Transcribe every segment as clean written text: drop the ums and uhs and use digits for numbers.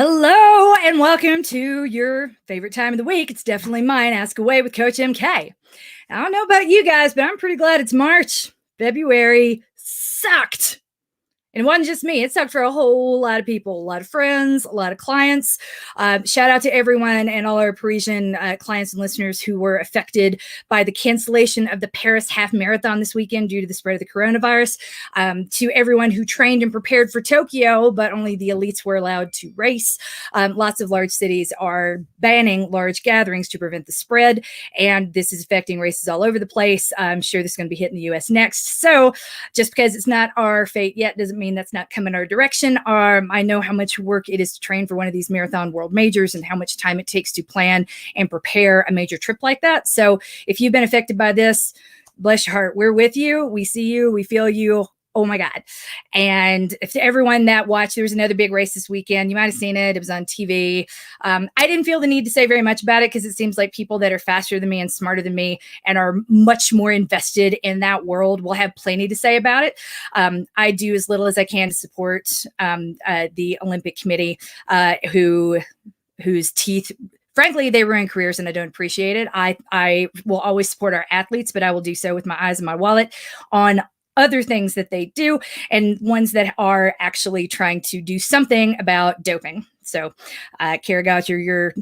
Hello and welcome to your favorite time of the week. It's definitely mine. Ask Away with Coach MK. I don't know about you guys, but I'm pretty glad it's March. February sucked. And it wasn't just me. It sucked for a whole lot of people, a lot of friends, a lot of clients. Shout out to everyone and all our Parisian clients and listeners who were affected by the cancellation of the Paris half marathon this weekend due to the spread of the coronavirus. To everyone who trained and prepared for Tokyo, but only the elites were allowed to race. Lots of large cities are banning large gatherings to prevent the spread. And this is affecting races all over the place. I'm sure this is going to be hitting the U.S. next. So just because it's not our fate yet doesn't mean that's not coming our direction. I know how much work it is to train for one of these marathon world majors and how much time it takes to plan and prepare a major trip like that. So if you've been affected by this, bless your heart, we're with you. We see you. We feel you. Oh my God. And if to everyone that watched, there was another big race this weekend. You might have seen it. It was on TV. I didn't feel the need to say very much about it because it seems like people that are faster than me and smarter than me and are much more invested in that world will have plenty to say about it. I do as little as I can to support the Olympic Committee, whose teeth, frankly, they ruin careers and I don't appreciate it. I will always support our athletes, but I will do so with my eyes and my wallet on other things that they do and ones that are actually trying to do something about doping. So Kara Goucher,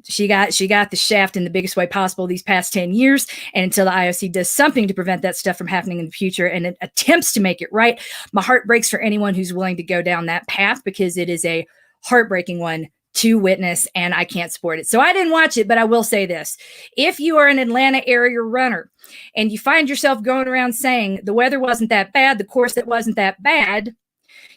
she got the shaft in the biggest way possible these past 10 years. And until the IOC does something to prevent that stuff from happening in the future and it attempts to make it right, my heart breaks for anyone who's willing to go down that path because it is a heartbreaking one to witness and I can't support it. So I didn't watch it, but I will say this. If you are an Atlanta area runner and you find yourself going around saying the weather wasn't that bad, the course that wasn't that bad,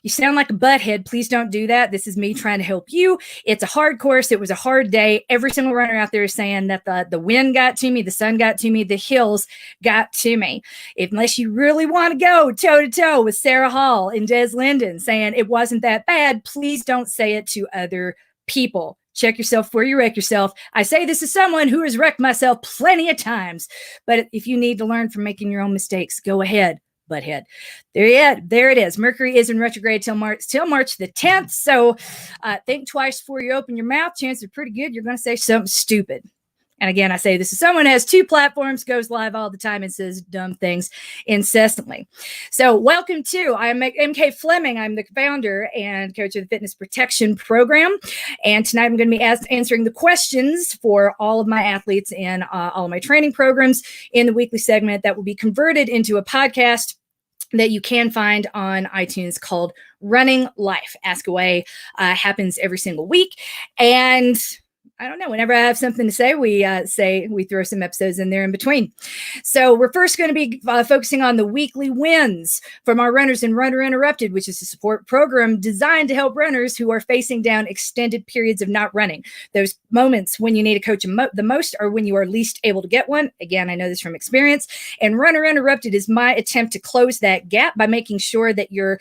you sound like a butthead. Please don't do that. This is me trying to help you. It's a hard course. It was a hard day. Every single runner out there is saying that the wind got to me, the sun got to me, the hills got to me. Unless you really want to go toe-to-toe with Sarah Hall and Des Linden saying it wasn't that bad, please don't say it to other people. Check yourself before you wreck yourself. I say this as someone who has wrecked myself plenty of times. But if you need to learn from making your own mistakes, go ahead, butthead. There it is. Mercury is in retrograde till March the 10th. So think twice before you open your mouth. Chances are pretty good you're going to say something stupid. And again, I say this is someone who has 2 platforms, goes live all the time and says dumb things incessantly. So welcome to, I'm MK Fleming. I'm the founder and coach of the Fitness Protection Program. And tonight I'm going to be answering the questions for all of my athletes in all of my training programs in the weekly segment that will be converted into a podcast that you can find on iTunes called Running Life. Ask Away happens every single week. And I don't know, whenever I have something to say, we throw some episodes in there in between. So we're first going to be focusing on the weekly wins from our runners in Runner Interrupted, which is a support program designed to help runners who are facing down extended periods of not running. Those moments when you need a coach the most are when you are least able to get one. Again, I know this from experience. And Runner Interrupted is my attempt to close that gap by making sure that you're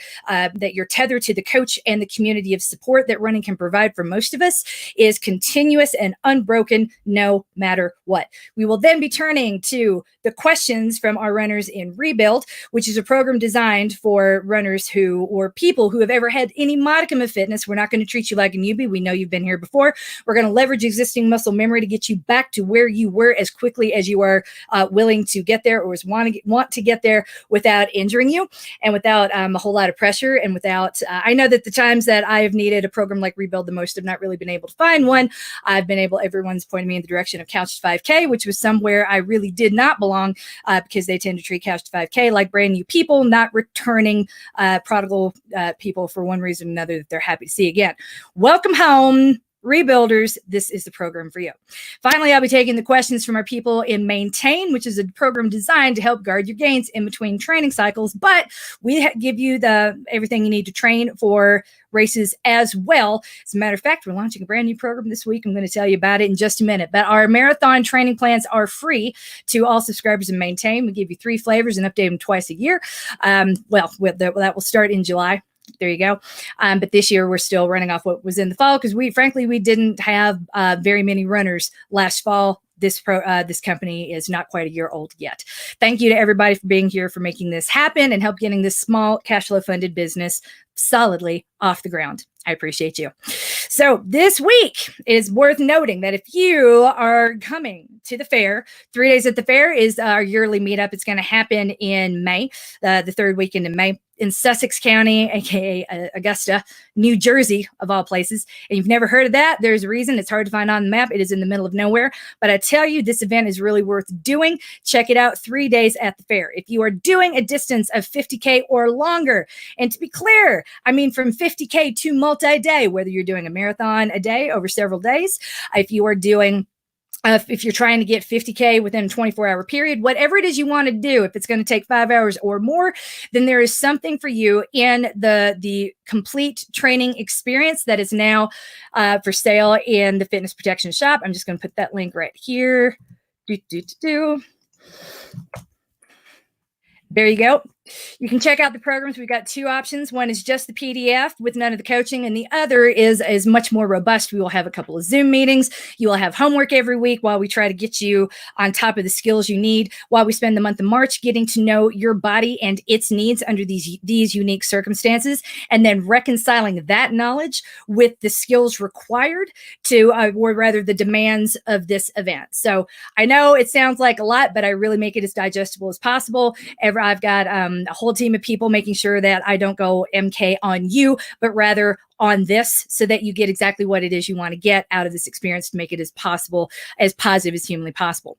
tethered to the coach and the community of support that running can provide for most of us is continuous and unbroken no matter what. We will then be turning to the questions from our runners in Rebuild, which is a program designed for runners or people who have ever had any modicum of fitness. We're not going to treat you like a newbie. We know you've been here before. We're going to leverage existing muscle memory to get you back to where you were as quickly as you are willing to get there or want to get there without injuring you and without a whole lot of pressure and without, I know that the times that I have needed a program like Rebuild the most, I've not really been able to find one. Everyone's pointing me in the direction of Couch to 5K, which was somewhere I really did not belong because they tend to treat Couch to 5K like brand new people, not returning prodigal people for one reason or another that they're happy to see again. Welcome home. Rebuilders, this is the program for you. Finally, I'll be taking the questions from our people in Maintain, which is a program designed to help guard your gains in between training cycles, but we give you everything you need to train for races as well. As a matter of fact, we're launching a brand new program this week. I'm going to tell you about it in just a minute, but our marathon training plans are free to all subscribers in Maintain. We give you 3 flavors and update them twice a year. That will start in July. There you go. But this year we're still running off what was in the fall because we didn't have very many runners last fall. this company is not quite a year old yet. Thank you to everybody for being here, for making this happen and help getting this small cash flow funded business solidly off the ground. I appreciate you. So this week is worth noting that if you are coming to the fair, 3 days at the fair is our yearly meetup. It's going to happen in May, the third weekend in May, in Sussex County, aka Augusta, New Jersey, of all places. And you've never heard of that, there's a reason. It's hard to find on the map. It is in the middle of nowhere. But I tell you, this event is really worth doing. Check it out, 3 days at the fair. If you are doing a distance of 50K or longer, and to be clear, I mean from 50K to multi-day, whether you're doing a marathon a day over several days, if you are doing if you're trying to get 50K within a 24-hour period, whatever it is you want to do, if it's going to take 5 hours or more, then there is something for you in the complete training experience that is now for sale in the Fitness Protection Shop. I'm just going to put that link right here. There you go. You can check out the programs. We've got two options. One is just the PDF with none of the coaching, and the other is much more robust. We will have a couple of Zoom meetings. You will have homework every week while we try to get you on top of the skills you need, while we spend the month of March getting to know your body and its needs under these unique circumstances, and then reconciling that knowledge with the skills required to, or rather the demands of this event. So I know it sounds like a lot, but I really make it as digestible as possible. I've got a whole team of people making sure that I don't go MK on you, but rather on this, so that you get exactly what it is you want to get out of this experience to make it as possible, as positive as humanly possible.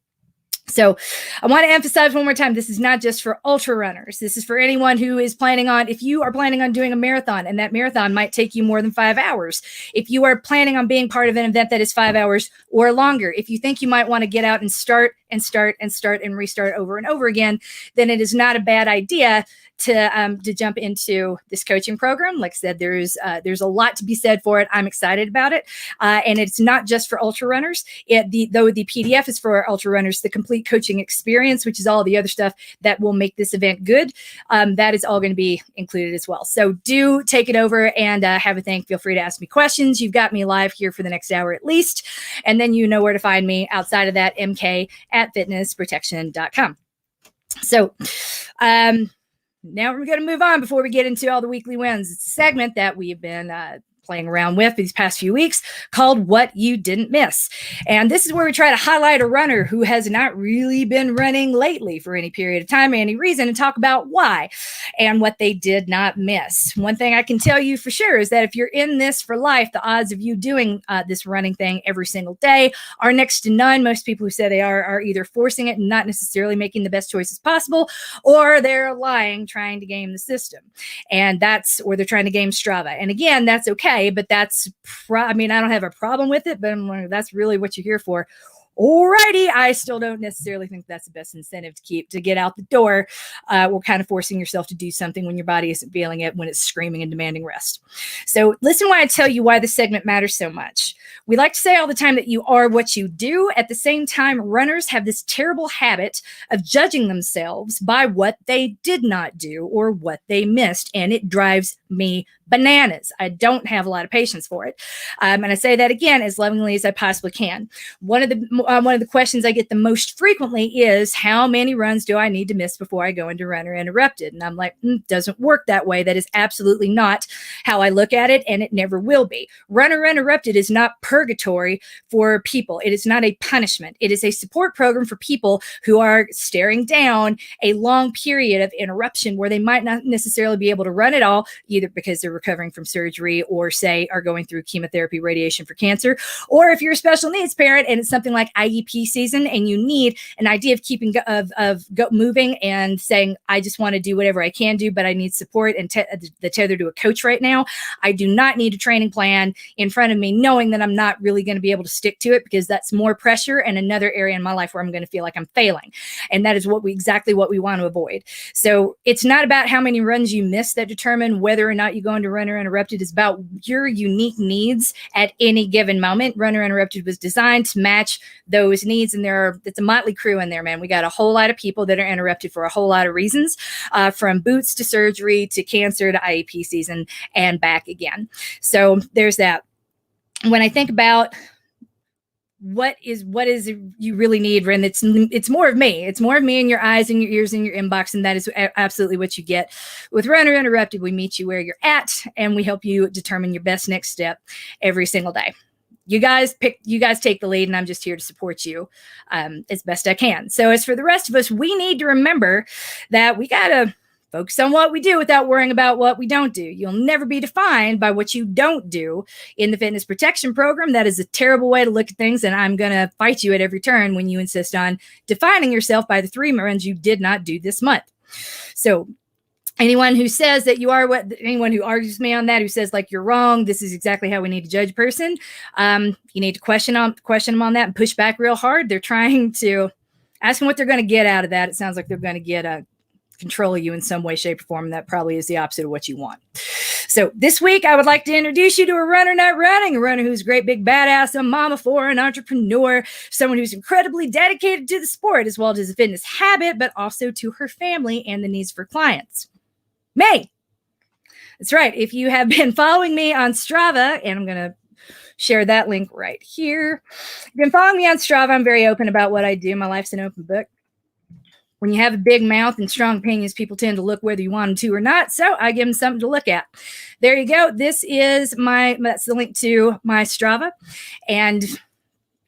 So I want to emphasize one more time, this is not just for ultra runners. This is for anyone who is planning on, if you are planning on doing a marathon, and that marathon might take you more than 5 hours. If you are planning on being part of an event that is 5 hours or longer, if you think you might want to get out and start and restart over and over again, then it is not a bad idea to jump into this coaching program. Like I said, there's a lot to be said for it. I'm excited about it. And it's not just for ultra runners. Though the PDF is for ultra runners, the complete coaching experience, which is all the other stuff that will make this event good, that is all going to be included as well. So do take it over and have a think. Feel free to ask me questions. You've got me live here for the next hour at least. And then you know where to find me outside of that, mk@fitnessprotection.com. So, now we're going to move on before we get into all the weekly wins. It's a segment that we've been playing around with these past few weeks called What You Didn't Miss. And this is where we try to highlight a runner who has not really been running lately for any period of time, any reason, and talk about why and what they did not miss. One thing I can tell you for sure is that if you're in this for life, the odds of you doing this running thing every single day are next to none. Most people who say they are either forcing it and not necessarily making the best choices possible, or they're lying, trying to game the system. And or they're trying to game Strava. And again, that's okay. But that's, I don't have a problem with it, but that's really what you're here for. Alrighty, I still don't necessarily think that's the best incentive to get out the door. We're kind of forcing yourself to do something when your body isn't feeling it, when it's screaming and demanding rest. So listen why I tell you why this segment matters so much. We like to say all the time that you are what you do. At the same time, runners have this terrible habit of judging themselves by what they did not do or what they missed, and it drives me bananas. I don't have a lot of patience for it. And I say that again as lovingly as I possibly can. One of the questions I get the most frequently is, how many runs do I need to miss before I go into Runner Interrupted? And I'm like, doesn't work that way. That is absolutely not how I look at it, and it never will be. Runner Interrupted is not purgatory for people. It is not a punishment. It is a support program for people who are staring down a long period of interruption where they might not necessarily be able to run at all, either because they're recovering from surgery or say are going through chemotherapy, radiation for cancer, or if you're a special needs parent and it's something like IEP season and you need an idea of keeping moving and saying, I just want to do whatever I can do, but I need support and the tether to a coach right now. I do not need a training plan in front of me, knowing that I'm not really going to be able to stick to it, because that's more pressure and another area in my life where I'm going to feel like I'm failing. And that is exactly what we want to avoid. So it's not about how many runs you miss that determine whether or not you go into Runner Interrupted. Is about your unique needs at any given moment. Runner Interrupted was designed to match those needs, and it's a motley crew in there, man. We got a whole lot of people that are interrupted for a whole lot of reasons, from boots to surgery to cancer to IEP season and back again. So there's that. When I think about what is you really need, Ren. It's more of me. It's more of me in your eyes and your ears and your inbox, and that is absolutely what you get with Runner Interrupted. We meet you where you're at, and we help you determine your best next step every single day. You guys take the lead, and I'm just here to support you as best I can. So as for the rest of us, we need to remember that we gotta focus on what we do without worrying about what we don't do. You'll never be defined by what you don't do in the fitness protection program. That is a terrible way to look at things, and I'm going to fight you at every turn when you insist on defining yourself by the 3 runs you did not do this month. So anyone who says that you are anyone who argues me on that, who says like you're wrong, this is exactly how we need to judge a person, you need to question them on that and push back real hard. They're trying to ask them what they're going to get out of that. It sounds like they're going to get a control you in some way, shape, or form. And that probably is the opposite of what you want. So this week, I would like to introduce you to a runner not running, a runner who's a great big badass, a mama for, an entrepreneur, someone who's incredibly dedicated to the sport as well as a fitness habit, but also to her family and the needs for clients. May. That's right. If you have been following me on Strava, and I'm going to share that link right here. If you've been following me on Strava, I'm very open about what I do. My life's an open book. When you have a big mouth and strong opinions, people tend to look whether you want them to or not. So I give them something to look at. There you go. That's the link to my Strava. And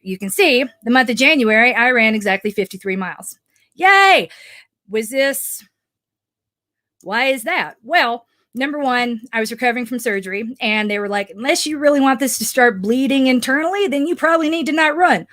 you can see the month of January, I ran exactly 53 miles. Yay. Why is that? Well, number one, I was recovering from surgery, and they were like, unless you really want this to start bleeding internally, then you probably need to not run.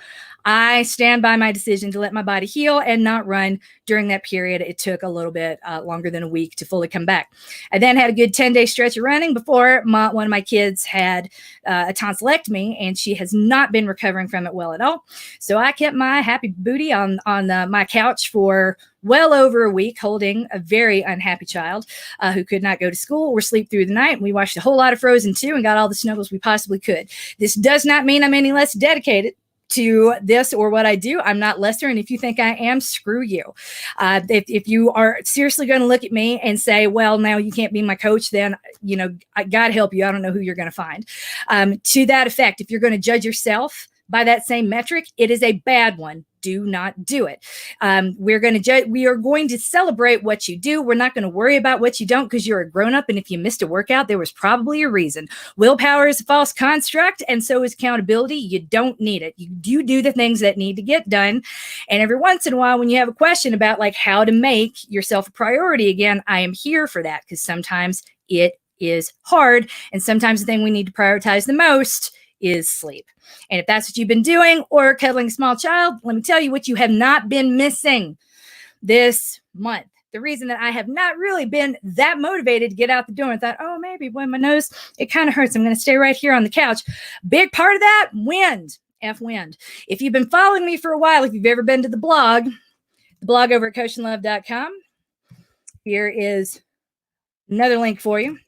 I stand by my decision to let my body heal and not run during that period. It took a little bit longer than a week to fully come back. I then had a good 10-day stretch of running before one of my kids had a tonsillectomy, and she has not been recovering from it well at all. So I kept my happy booty on my couch for well over a week, holding a very unhappy child who could not go to school or sleep through the night. We watched a whole lot of Frozen 2 and got all the snuggles we possibly could. This does not mean I'm any less dedicated to this or what I do. I'm not lesser. And if you think I am, screw you. If you are seriously going to look at me and say, well, now you can't be my coach, then, God help you. I don't know who you're going to find. To that effect, if you're going to judge yourself by that same metric, it is a bad one. Do not do it. We are going to celebrate what you do. We're not going to worry about what you don't, because you're a grown-up, and if you missed a workout, there was probably a reason. Willpower is a false construct, and so is accountability. You don't need it. You do the things that need to get done. And every once in a while, when you have a question about like how to make yourself a priority again, I am here for that, because sometimes it is hard, and sometimes the thing we need to prioritize the most is sleep. And if that's what you've been doing, or cuddling a small child, let me tell you what you have not been missing this month. The reason that I have not really been that motivated to get out the door and thought, oh, maybe when my nose, it kind of hurts, I'm going to stay right here on the couch. Big part of that, wind. Wind. If you've been following me for a while, if you've ever been to the blog over at coachandlove.com, here is another link for you.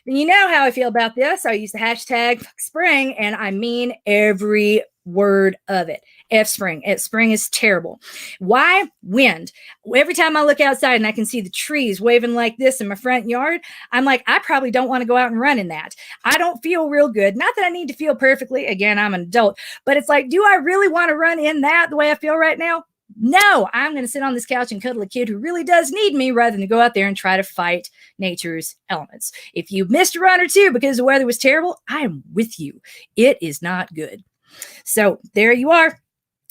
And you know how I feel about this. I use the hashtag spring, and I mean every word of it. Spring. Spring is terrible. Why? Wind. Every time I look outside and I can see the trees waving like this in my front yard, I'm like, I probably don't want to go out and run in that. I don't feel real good. Not that I need to feel perfectly. Again, I'm an adult, but it's like, do I really want to run in that the way I feel right now? No, I'm going to sit on this couch and cuddle a kid who really does need me, rather than go out there and try to fight nature's elements. If you missed a run or two because the weather was terrible, I am with you. It is not good. So there you are.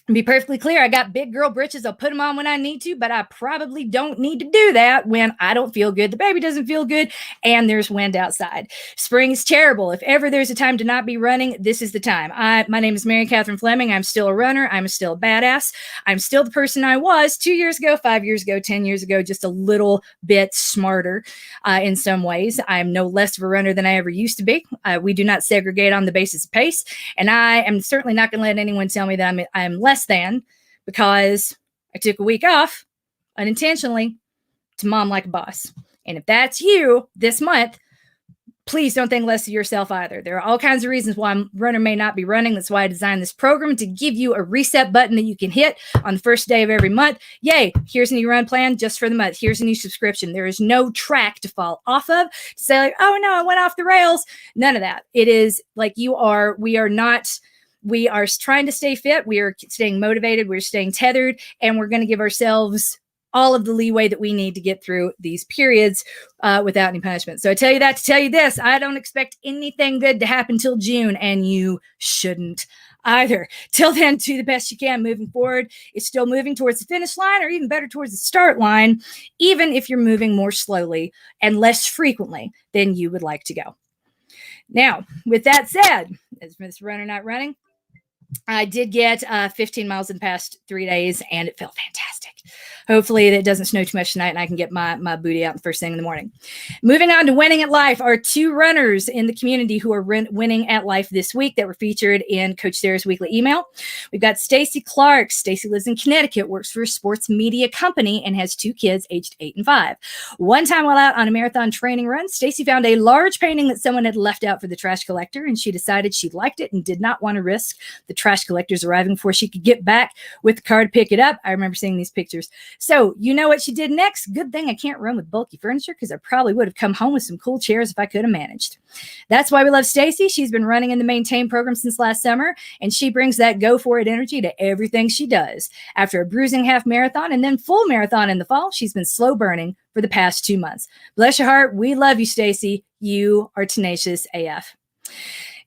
And be perfectly clear, I got big girl britches. I'll put them on when I need to, but I probably don't need to do that when I don't feel good, the baby doesn't feel good, and there's wind outside. Spring is terrible. If ever there's a time to not be running, this is the time. My name is MK Fleming. I'm still a runner. I'm still a badass. I'm still the person I was 2 years ago, 5 years ago, 10 years ago, just a little bit smarter in some ways. I'm no less of a runner than I ever used to be. We do not segregate on the basis of pace, and I am certainly not going to let anyone tell me that I'm less than because I took a week off unintentionally to mom like a boss. And if that's you this month, please don't think less of yourself either. There are all kinds of reasons why a runner may not be running. That's why I designed this program, to give you a reset button that you can hit on the first day of every month. Yay, here's a new run plan just for the month. Here's a new subscription. There is no track to fall off of to say like, oh no, I went off the rails. None of that. It is like we are not we are trying to stay fit. We are staying motivated. We're staying tethered, and we're going to give ourselves all of the leeway that we need to get through these periods without any punishment. So I tell you that to tell you this: I don't expect anything good to happen till June, and you shouldn't either. Till then, do the best you can moving forward. It's still moving towards the finish line, or even better, towards the start line, even if you're moving more slowly and less frequently than you would like to go. Now, with that said, is this runner not running? I did get 15 miles in the past 3 days, and it felt fantastic. Hopefully it doesn't snow too much tonight, and I can get my booty out the first thing in the morning. Moving on to winning at life are 2 runners in the community who are winning at life this week that were featured in Coach Sarah's weekly email. We've got Stacy Clark. Stacy lives in Connecticut, works for a sports media company, and has 2 kids aged 8 and 5. One time while out on a marathon training run, Stacy found a large painting that someone had left out for the trash collector, and she decided she liked it and did not want to risk the trash collectors arriving before she could get back with the car to pick it up. I remember seeing these pictures. So you know what she did next? Good thing I can't run with bulky furniture, because I probably would have come home with some cool chairs if I could have managed. That's why we love Stacy. She's been running in the Maintain program since last summer, and she brings that go for it energy to everything she does. After a bruising half marathon and then full marathon in the fall, she's been slow burning for the past 2 months. Bless your heart. We love you, Stacy. You are tenacious AF.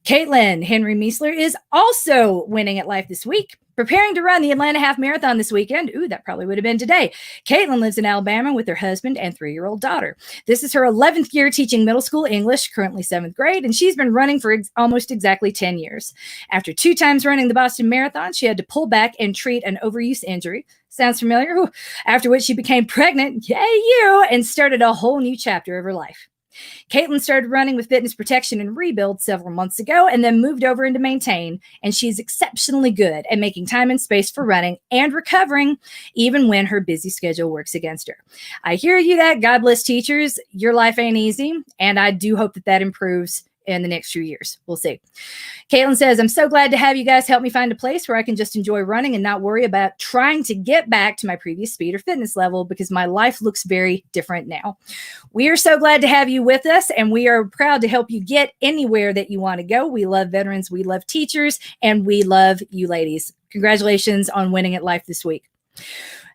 Caitlin Henry Meisler is also winning at life this week, preparing to run the Atlanta Half Marathon this weekend. Ooh, that probably would have been today. Caitlin lives in Alabama with her husband and 3-year-old daughter. This is her 11th year teaching middle school English, currently 7th grade, and she's been running for almost exactly 10 years. After 2 times running the Boston Marathon, she had to pull back and treat an overuse injury. Sounds familiar? Ooh. After which she became pregnant, yay you, and started a whole new chapter of her life. Caitlin started running with Fitness Protection and Rebuild several months ago, and then moved over into Maintain, and she's exceptionally good at making time and space for running and recovering, even when her busy schedule works against her. I hear you that. God bless teachers. Your life ain't easy, and I do hope that that improves in the next few years. We'll see. Caitlin says, I'm so glad to have you guys help me find a place where I can just enjoy running and not worry about trying to get back to my previous speed or fitness level, because my life looks very different now. We are so glad to have you with us, and we are proud to help you get anywhere that you want to go. We love veterans, we love teachers, and we love you ladies. Congratulations on winning at life this week.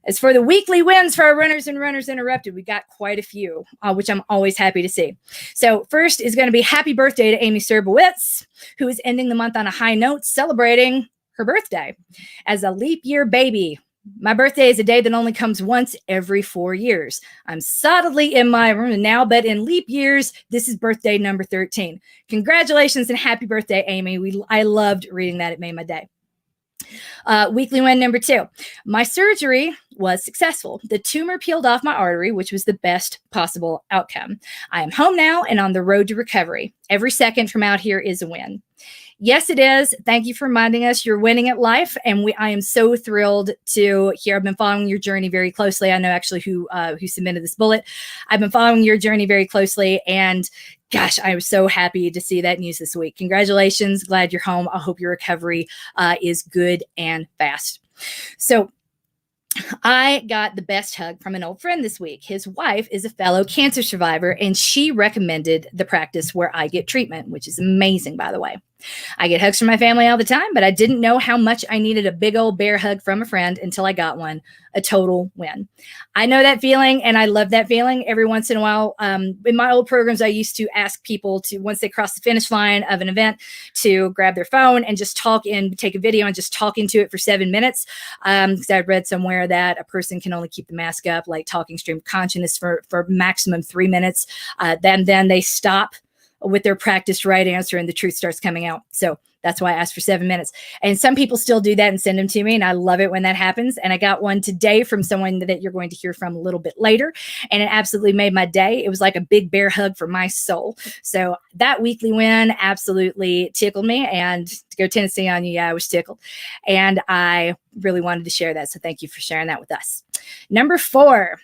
As for the weekly wins for our runners and runners interrupted, we got quite a few, which I'm always happy to see. So first is going to be happy birthday to Amy Serbowitz, who is ending the month on a high note, celebrating her birthday. As a leap year baby, my birthday is a day that only comes once every 4 years. I'm solidly in my room now, but in leap years, this is birthday number 13. Congratulations and happy birthday, Amy. I loved reading that. It made my day. Weekly win number 2. My surgery was successful. The tumor peeled off my artery, which was the best possible outcome. I am home now and on the road to recovery. Every second from out here is a win. Yes, it is. Thank you for reminding us you're winning at life, and I am so thrilled to hear. I've been following your journey very closely. I know actually who submitted this bullet. I've been following your journey very closely, and gosh, I was so happy to see that news this week. Congratulations. Glad you're home. I hope your recovery is good and fast. So I got the best hug from an old friend this week. His wife is a fellow cancer survivor, and she recommended the practice where I get treatment, which is amazing, by the way. I get hugs from my family all the time, but I didn't know how much I needed a big old bear hug from a friend until I got one. A total win. I know that feeling, and I love that feeling. Every once in a while, in my old programs, I used to ask people to, once they cross the finish line of an event, to grab their phone and just talk and take a video and just talk into it for 7 minutes. Because I'd read somewhere that a person can only keep the mask up, like talking stream of consciousness, for maximum 3 minutes. Then they stop with their practiced right answer, and the truth starts coming out. So that's why I asked for 7 minutes. And some people still do that and send them to me, and I love it when that happens. And I got one today from someone that you're going to hear from a little bit later, and it absolutely made my day. It was like a big bear hug for my soul. So that weekly win absolutely tickled me, and to go Tennessee on you, yeah, I was tickled. And I really wanted to share that, so thank you for sharing that with us. Number 4.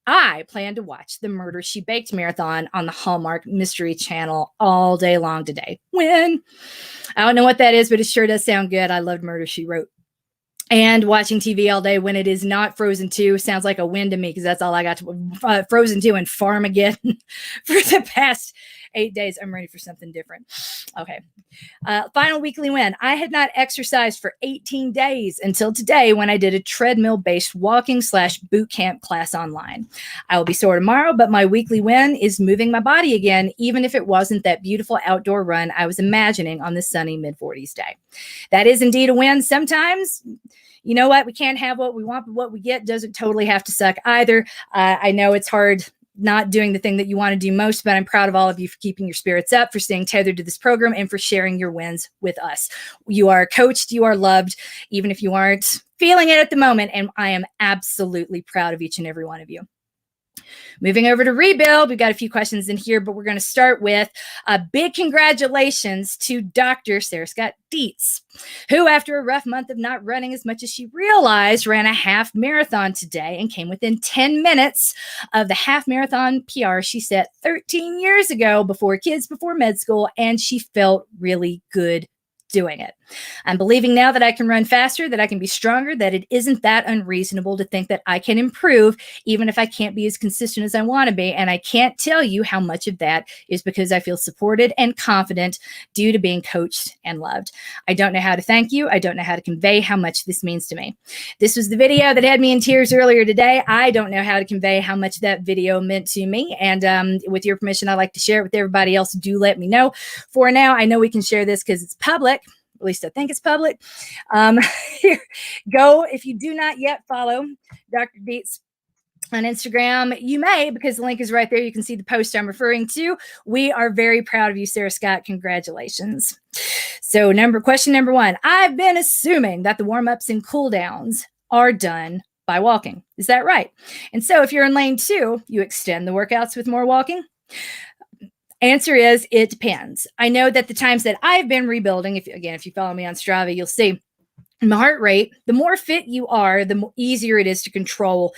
I plan to watch the Murder, She Baked marathon on the Hallmark Mystery Channel all day long today. When? I don't know what that is, but it sure does sound good. I loved Murder, She Wrote. And watching TV all day when it is not Frozen 2 sounds like a win to me, because that's all I got to Frozen 2 and Farmageddon for the past 8 days. I'm ready for something different. Okay. Final weekly win. I had not exercised for 18 days until today when I did a treadmill-based walking / boot camp class online. I will be sore tomorrow, but my weekly win is moving my body again, even if it wasn't that beautiful outdoor run I was imagining on this sunny mid-40s day. That is indeed a win. Sometimes, you know what? We can't have what we want, but what we get doesn't totally have to suck either. I know it's hard not doing the thing that you want to do most, but I'm proud of all of you for keeping your spirits up, for staying tethered to this program, and for sharing your wins with us. You are coached, you are loved, even if you aren't feeling it at the moment, and I am absolutely proud of each and every one of you. Moving over to rebuild, we've got a few questions in here, but we're going to start with a big congratulations to Dr. Sarah Scott Dietz, who, after a rough month of not running as much as she realized, ran a half marathon today and came within 10 minutes of the half marathon PR she set 13 years ago before kids, before med school, and she felt really good doing it. I'm believing now that I can run faster, that I can be stronger, that it isn't that unreasonable to think that I can improve, even if I can't be as consistent as I want to be. And I can't tell you how much of that is because I feel supported and confident due to being coached and loved. I don't know how to thank you. I don't know how to convey how much this means to me. This was the video that had me in tears earlier today. I don't know how to convey how much that video meant to me. And with your permission, I'd like to share it with everybody else. Do let me know. For now, I know we can share this because it's public. At least I think it's public. Go, if you do not yet follow Dr. Dietz on Instagram, you may, because the link is right there. You can see the post I'm referring to. We are very proud of you, Sarah Scott. Congratulations. So question number 1, I've been assuming that the warm-ups and cool-downs are done by walking. Is that right? And so if you're in lane 2, you extend the workouts with more walking. Answer is, it depends. I know that the times that I've been rebuilding, if you follow me on Strava, you'll see my heart rate, the more fit you are, the easier it is to control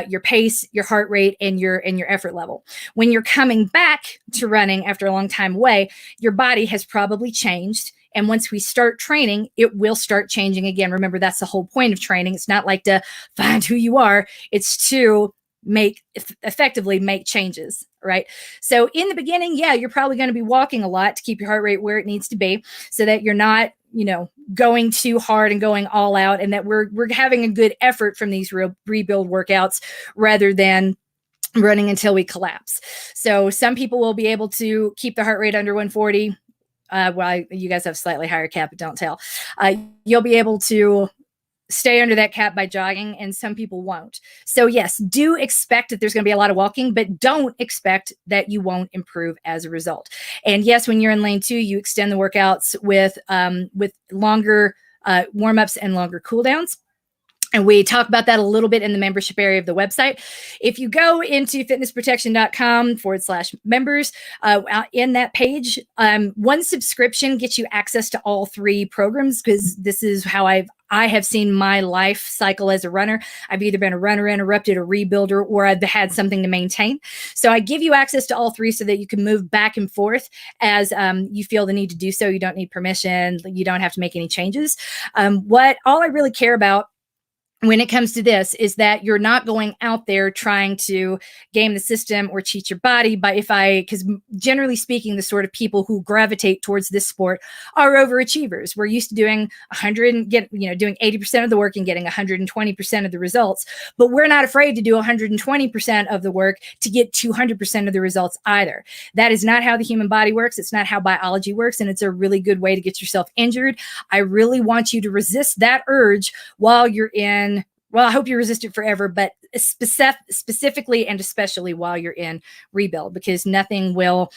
your pace, your heart rate, and your effort level. When you're coming back to running after a long time away, your body has probably changed. And once we start training, it will start changing again. Remember, that's the whole point of training. It's not like to find who you are. It's to effectively make changes, right? So in the beginning, yeah, you're probably going to be walking a lot to keep your heart rate where it needs to be so that you're not, going too hard and going all out, and that we're having a good effort from these rebuild workouts rather than running until we collapse. So some people will be able to keep the heart rate under 140. Well, you guys have slightly higher cap, but don't tell. You'll be able to stay under that cap by jogging, and some people won't. So yes, do expect that there's going to be a lot of walking, but don't expect that you won't improve as a result. And yes, when you're in lane 2, you extend the workouts with longer warm-ups and longer cool downs. And we talk about that a little bit in the membership area of the website. If you go into fitnessprotection.com/members, in that page, one subscription gets you access to all 3 programs, because this is how I have seen my life cycle as a runner. I've either been a runner interrupted, a rebuilder, or I've had something to maintain. So I give you access to all 3 so that you can move back and forth as you feel the need to do so. You don't need permission. You don't have to make any changes. All I really care about when it comes to this is that you're not going out there trying to game the system or cheat your body. Because generally speaking, the sort of people who gravitate towards this sport are overachievers. We're used to doing 100 and doing 80% of the work and getting 120% of the results, but we're not afraid to do 120% of the work to get 200% of the results either. That is not how the human body works. It's not how biology works. And it's a really good way to get yourself injured. I really want you to resist that urge while you're in. Well, I hope you resist it forever, but specifically and especially while you're in rebuild, because nothing will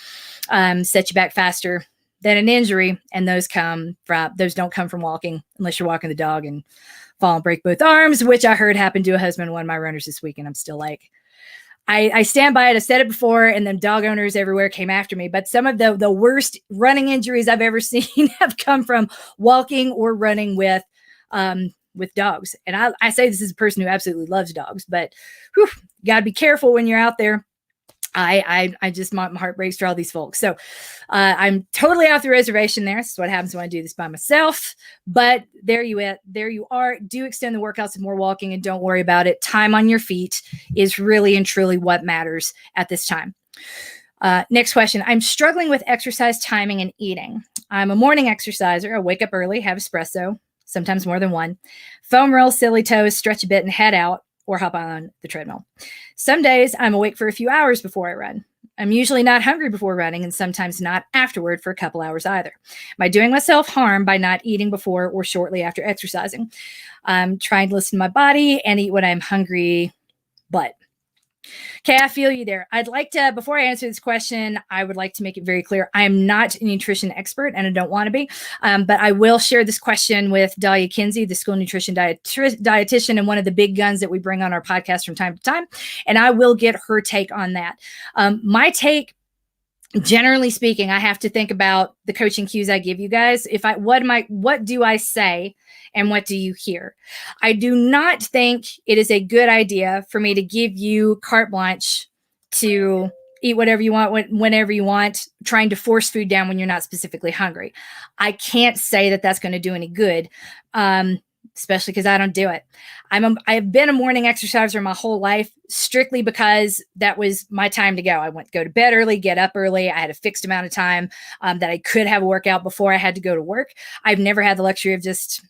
set you back faster than an injury. And those don't come from walking, unless you're walking the dog and fall and break both arms, which I heard happened to a husband of one of my runners this week. And I'm still like, I stand by it. I said it before, and then dog owners everywhere came after me. But some of the worst running injuries I've ever seen have come from walking or running with dogs. And I say this as a person who absolutely loves dogs, but you got to be careful when you're out there. I just, my heart breaks for all these folks. So I'm totally off the reservation there. This is what happens when I do this by myself. But there you are. Do extend the workouts with more walking, and don't worry about it. Time on your feet is really and truly what matters at this time. Next question. I'm struggling with exercise timing and eating. I'm a morning exerciser. I wake up early, have espresso, sometimes more than one, foam roll, silly toes, stretch a bit and head out or hop on the treadmill. Some days I'm awake for a few hours before I run. I'm usually not hungry before running and sometimes not afterward for a couple hours either. Am I doing myself harm by not eating before or shortly after exercising? I'm trying to listen to my body and eat when I'm hungry, but okay, I feel you there. I'd like to, before I answer this question, I would like to make it very clear. I am not a nutrition expert and I don't want to be, but I will share this question with Dahlia Kinsey, the school nutrition dietitian and one of the big guns that we bring on our podcast from time to time. And I will get her take on that. My take, generally speaking, I have to think about the coaching cues I give you guys. What do I say and what do you hear? I do not think it is a good idea for me to give you carte blanche to eat whatever you want, whenever you want, trying to force food down when you're not specifically hungry. I can't say that that's going to do any good. Especially because I don't do it. I've been a morning exerciser my whole life, strictly because that was my time to go. I went to go to bed early, get up early. I had a fixed amount of time that I could have a workout before I had to go to work. I've never had the luxury of just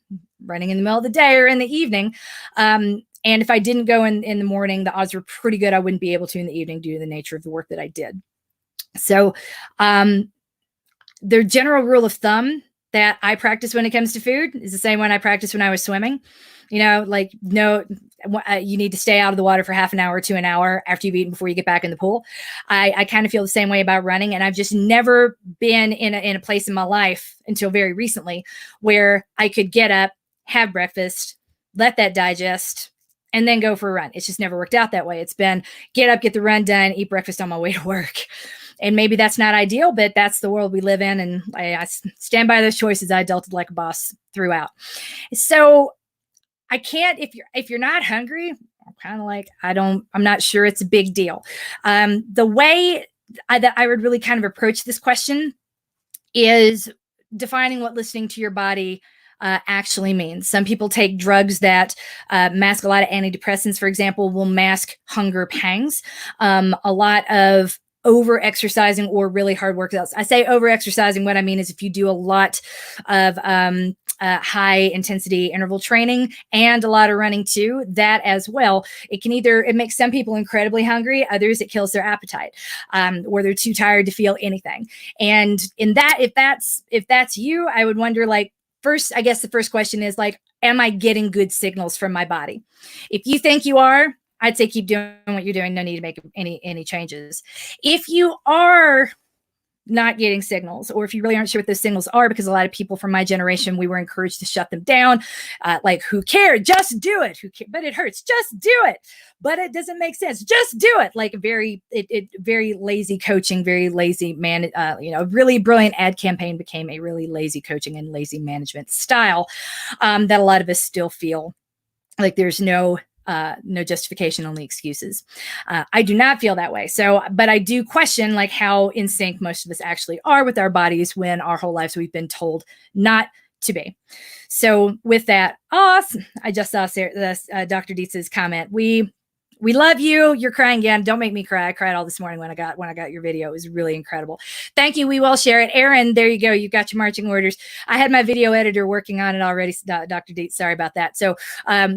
running in the middle of the day or in the evening. And if I didn't go in the morning, the odds were pretty good I wouldn't be able to in the evening due to the nature of the work that I did. So the general rule of thumb that I practice when it comes to food is the same one I practiced when I was swimming. You need to stay out of the water for half an hour to an hour after you've eaten before you get back in the pool. I kind of feel the same way about running. And I've just never been in a place in my life until very recently where I could get up, have breakfast, let that digest, and then go for a run. It's just never worked out that way. It's been get up, get the run done, eat breakfast on my way to work. And maybe that's not ideal, but that's the world we live in. And I stand by those choices. I dealt it like a boss throughout. So I can't, if you're not hungry, I'm kind of like, I'm not sure it's a big deal. The way that I would really kind of approach this question is defining what listening to your body actually means. Some people take drugs that mask a lot of antidepressants, for example, will mask hunger pangs. A lot of over-exercising or really hard workouts. I say over-exercising. What I mean is if you do a lot of high-intensity interval training and a lot of running too, that as well, it makes some people incredibly hungry. Others, it kills their appetite, or they're too tired to feel anything. And in that, if that's you, I would wonder, like, first, I guess the first question is like, am I getting good signals from my body? If you think you are, I'd say keep doing what you're doing. No need to make any changes. If you are not getting signals, or if you really aren't sure what those signals are, because a lot of people from my generation, we were encouraged to shut them down. Like, who cared? Just do it. But it hurts. Just do it. But it doesn't make sense. Just do it. Like very lazy coaching, very lazy man. A really brilliant ad campaign became a really lazy coaching and lazy management style that a lot of us still feel like there's no justification, only excuses. I do not feel that way. But I do question like how in sync most of us actually are with our bodies when our whole lives we've been told not to be. So with that, I just saw Dr. Dietz's comment. We love you. You're crying again. Don't make me cry. I cried all this morning when I got your video. It was really incredible. Thank you. We will share it. Aaron, there you go. You got your marching orders. I had my video editor working on it already. Dr. Dietz, sorry about that. So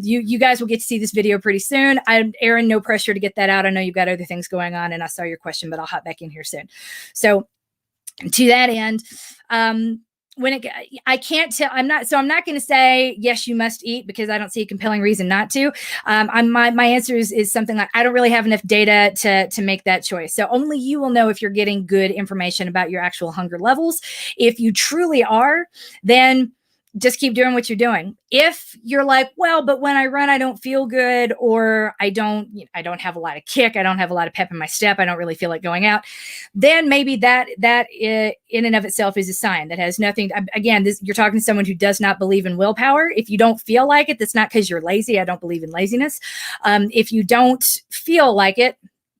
you guys will get to see this video pretty soon. Aaron, no pressure to get that out. I know you've got other things going on and I saw your question, but I'll hop back in here soon. So to that end, I can't tell, I'm not going to say, yes, you must eat because I don't see a compelling reason not to. My answer is something like, I don't really have enough data to make that choice. So only you will know if you're getting good information about your actual hunger levels. If you truly are, then just keep doing what you're doing. If you're like, well, but when I run, I don't feel good, or I don't have a lot of kick, I don't have a lot of pep in my step, I don't really feel like going out, then maybe that in and of itself is a sign that has nothing. Again, you're talking to someone who does not believe in willpower. If you don't feel like it, that's not because you're lazy. I don't believe in laziness. If you don't feel like it,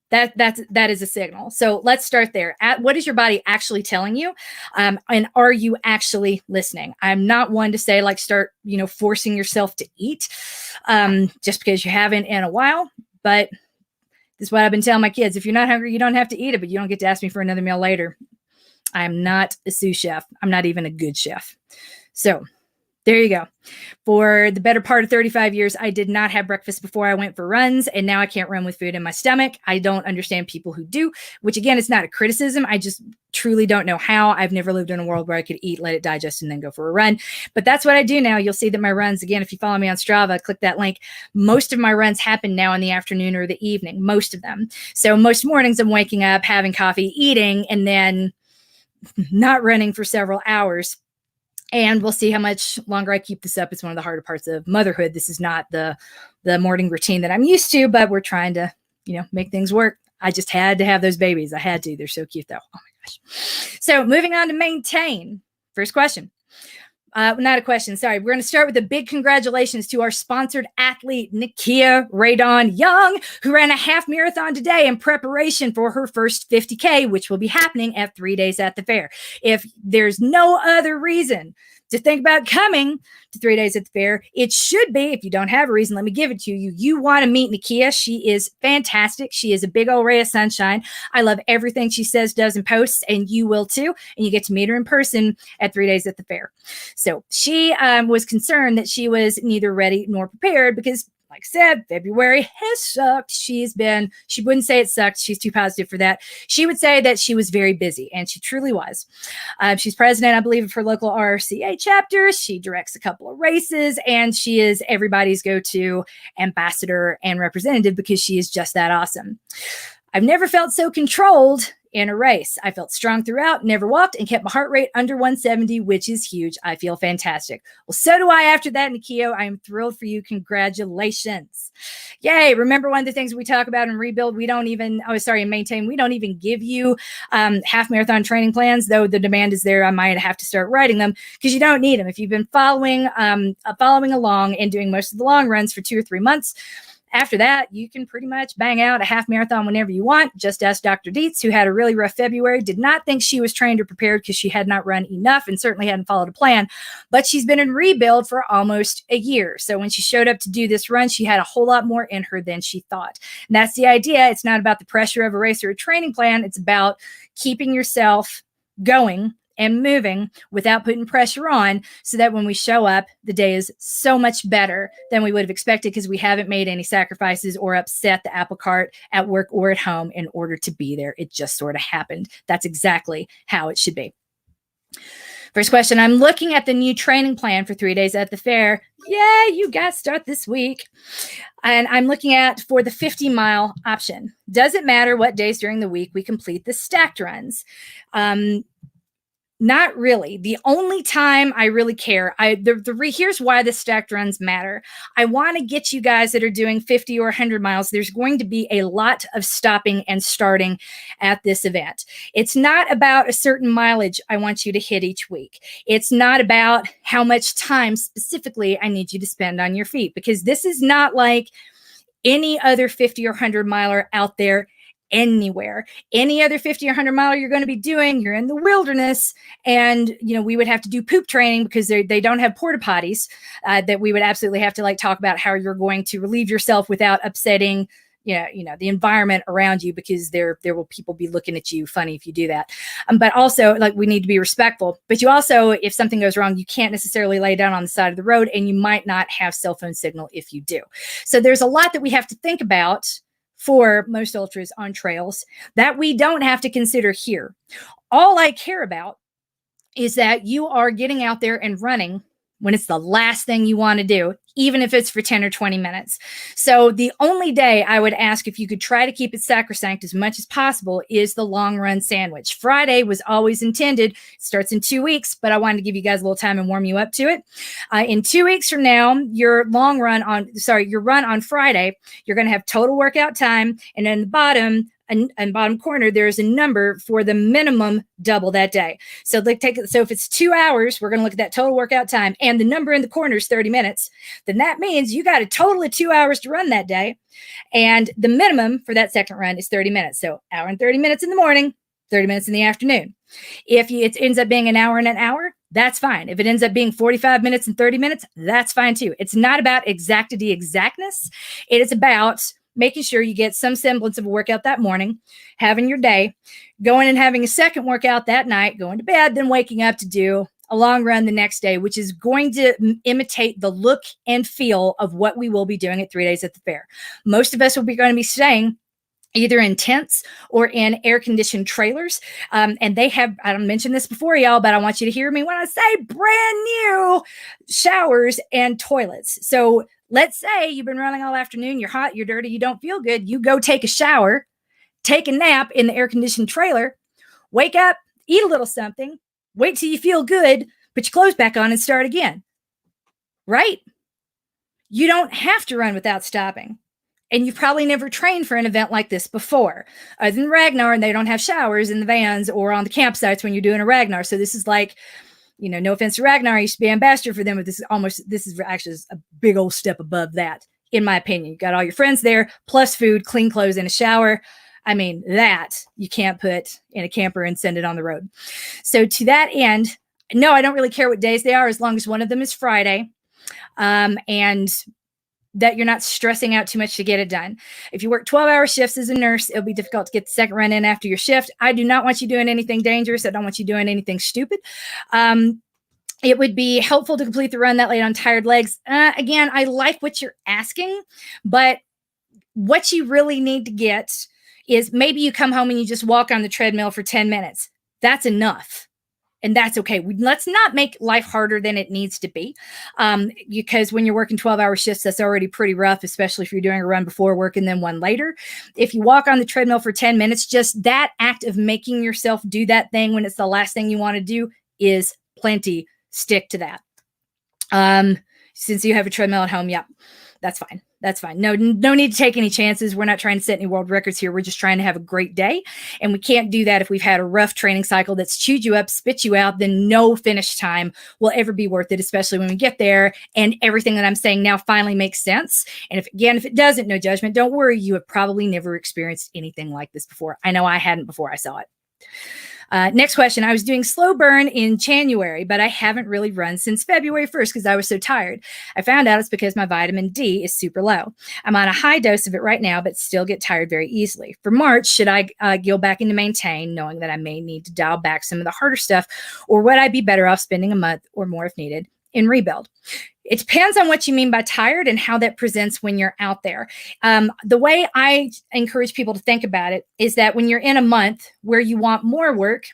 that is a signal. So let's start there. What is your body actually telling you? And are you actually listening? I'm not one to say like start, forcing yourself to eat just because you haven't in a while, but This is what I've been telling my kids. If you're not hungry, you don't have to eat it, but you don't get to ask me for another meal later. I'm not a sous chef. I'm not even a good chef. So there you go. For the better part of 35 years, I did not have breakfast before I went for runs, and now I can't run with food in my stomach. I don't understand people who do, which again, is not a criticism. I just truly don't know how. I've never lived in a world where I could eat, let it digest, and then go for a run. But that's what I do now. You'll see that my runs, again, if you follow me on Strava, click that link. Most of my runs happen now in the afternoon or the evening, most of them. So most mornings I'm waking up, having coffee, eating, and then not running for several hours. And we'll see how much longer I keep this up. It's one of the harder parts of motherhood. This is not the morning routine that I'm used to, but we're trying to, make things work. I just had to have those babies. I had to. They're so cute, though. Oh, my gosh. So moving on to maintain. First question. Not a question. Sorry. We're going to start with a big congratulations to our sponsored athlete, Nakia Radon Young, who ran a half marathon today in preparation for her first 50K, which will be happening at 3 days at the fair. If there's no other reason to think about coming to 3 days at the fair, it should be, if you don't have a reason, let me give it to you. You want to meet Nakia. She is fantastic. She is a big old ray of sunshine. I love everything she says, does, and posts, and you will too. And you get to meet her in person at 3 days at the fair. So she was concerned that she was neither ready nor prepared because, like I said, February has sucked. She wouldn't say it sucked. She's too positive for that. She would say that she was very busy, and she truly was. She's president, I believe, of her local RRCA chapter. She directs a couple of races, and she is everybody's go-to ambassador and representative because she is just that awesome. I've never felt so controlled in a race. I felt strong throughout, never walked, and kept my heart rate under 170, which is huge. I feel fantastic. Well, so do I after that, Nakia. I am thrilled for you. Congratulations. Yay. Remember, one of the things we talk about in Rebuild, in Maintain, we don't even give you half marathon training plans, though the demand is there. I might have to start writing them because you don't need them. If you've been following along and doing most of the long runs for 2 or 3 months, after that, you can pretty much bang out a half marathon whenever you want. Just ask Dr. Dietz, who had a really rough February, did not think she was trained or prepared because she had not run enough and certainly hadn't followed a plan. But she's been in rebuild for almost a year. So when she showed up to do this run, she had a whole lot more in her than she thought. And that's the idea. It's not about the pressure of a race or a training plan. It's about keeping yourself going and moving without putting pressure on so that when we show up, the day is so much better than we would have expected because we haven't made any sacrifices or upset the apple cart at work or at home in order to be there. It just sort of happened. That's exactly how it should be. First question, I'm looking at the new training plan for 3 days at the fair. Yeah, you guys start this week. And I'm looking at for the 50-mile option. Does it matter what days during the week we complete the stacked runs? Not really. The only time I really care, here's why the stacked runs matter. I want to get you guys that are doing 50 or 100 miles. There's going to be a lot of stopping and starting at this event. It's not about a certain mileage I want you to hit each week. It's not about how much time specifically I need you to spend on your feet, because this is not like any other 50 or 100 miler out there anywhere. Any other 50 or 100 miler you're going to be doing, you're in the wilderness, and we would have to do poop training because they don't have porta potties that we would absolutely have to talk about how you're going to relieve yourself without upsetting the environment around you, because there will people be looking at you funny if you do that. But also, we need to be respectful. But you also, if something goes wrong, you can't necessarily lay down on the side of the road, and you might not have cell phone signal if you do. So there's a lot that we have to think about for most ultras on trails that we don't have to consider here. All I care about is that you are getting out there and running when it's the last thing you want to do, even if it's for 10 or 20 minutes. So the only day I would ask if you could try to keep it sacrosanct as much as possible is the long run sandwich. Friday was always intended. It starts in 2 weeks, but I wanted to give you guys a little time and warm you up to it. In 2 weeks from now, your run on Friday, you're going to have total workout time. And in the bottom corner, there's a number for the minimum double that day. So if it's 2 hours, we're going to look at that total workout time, and the number in the corner is 30 minutes. Then that means you got a total of 2 hours to run that day. And the minimum for that second run is 30 minutes. So hour and 30 minutes in the morning, 30 minutes in the afternoon. If it ends up being an hour and an hour, that's fine. If it ends up being 45 minutes and 30 minutes, that's fine too. It's not about exactness. It is about making sure you get some semblance of a workout that morning, having your day, going and having a second workout that night, going to bed, then waking up to do a long run the next day, which is going to imitate the look and feel of what we will be doing at 3 days at the fair. Most of us will be going to be staying either in tents or in air-conditioned trailers. And they have, I don't mention this before, y'all, but I want you to hear me when I say brand new showers and toilets. So let's say you've been running all afternoon, you're hot, you're dirty, you don't feel good. You go take a shower, take a nap in the air-conditioned trailer, wake up, eat a little something, wait till you feel good, put your clothes back on and start again. Right? You don't have to run without stopping. And you've probably never trained for an event like this before. Other than Ragnar, and they don't have showers in the vans or on the campsites when you're doing a Ragnar. So this is like, you know, no offense to Ragnar, I used to be ambassador for them, but this is actually a big old step above that, in my opinion. You got all your friends there, plus food, clean clothes, and a shower. I mean, that you can't put in a camper and send it on the road. So to that end, no, I don't really care what days they are, as long as one of them is Friday. And that you're not stressing out too much to get it done. If you work 12-hour shifts as a nurse, it'll be difficult to get the second run in after your shift. I do not want you doing anything dangerous. I don't want you doing anything stupid. It would be helpful to complete the run that late on tired legs. Again, I like what you're asking, but what you really need to get is maybe you come home and you just walk on the treadmill for 10 minutes. That's enough. And that's okay. Let's not make life harder than it needs to be. Because when you're working 12-hour shifts, that's already pretty rough, especially if you're doing a run before work and then one later. If you walk on the treadmill for 10 minutes, just that act of making yourself do that thing when it's the last thing you want to do is plenty. Stick to that. Since you have a treadmill at home, yeah, that's fine. That's fine. No need to take any chances. We're not trying to set any world records here. We're just trying to have a great day. And we can't do that if we've had a rough training cycle that's chewed you up, spit you out, then no finish time will ever be worth it, especially when we get there and everything that I'm saying now finally makes sense. And if it doesn't, no judgment, don't worry. You have probably never experienced anything like this before. I know I hadn't before I saw it. Next question. I was doing slow burn in January, but I haven't really run since February 1st because I was so tired. I found out it's because my vitamin D is super low. I'm on a high dose of it right now, but still get tired very easily. For March, should I go back into maintain, knowing that I may need to dial back some of the harder stuff, or would I be better off spending a month or more if needed in rebuild? It depends on what you mean by tired and how that presents when you're out there. The way I encourage people to think about it is that when you're in a month where you want more work,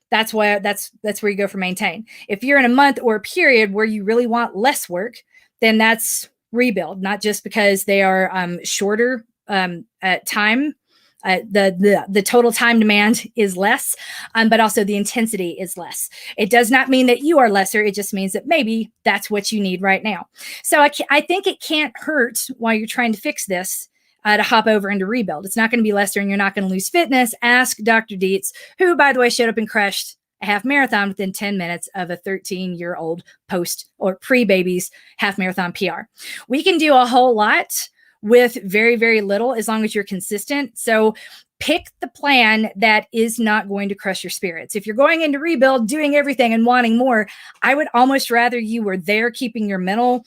that's where you go for maintain. If you're in a month or a period where you really want less work, then that's rebuild, not just because they are shorter time. The total time demand is less, but also the intensity is less. It does not mean that you are lesser. It just means that maybe that's what you need right now. So I think it can't hurt while you're trying to fix this to hop over into rebuild. It's not going to be lesser and you're not going to lose fitness. Ask Dr. Didnt, who, by the way, showed up and crushed a half marathon within 10 minutes of a 13-year-old post or pre-baby's half marathon PR. We can do a whole lot with very, very little as long as you're consistent. So pick the plan that is not going to crush your spirits. If you're going into rebuild, doing everything and wanting more, I would almost rather you were there keeping your mental,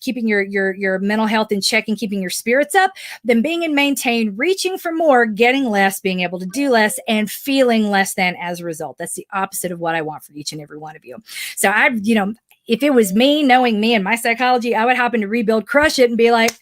keeping your mental health in check and keeping your spirits up than being in maintain, reaching for more, getting less, being able to do less, and feeling less than as a result. That's the opposite of what I want for each and every one of you. So if it was me, knowing me and my psychology, I would hop into rebuild, crush it, and be like,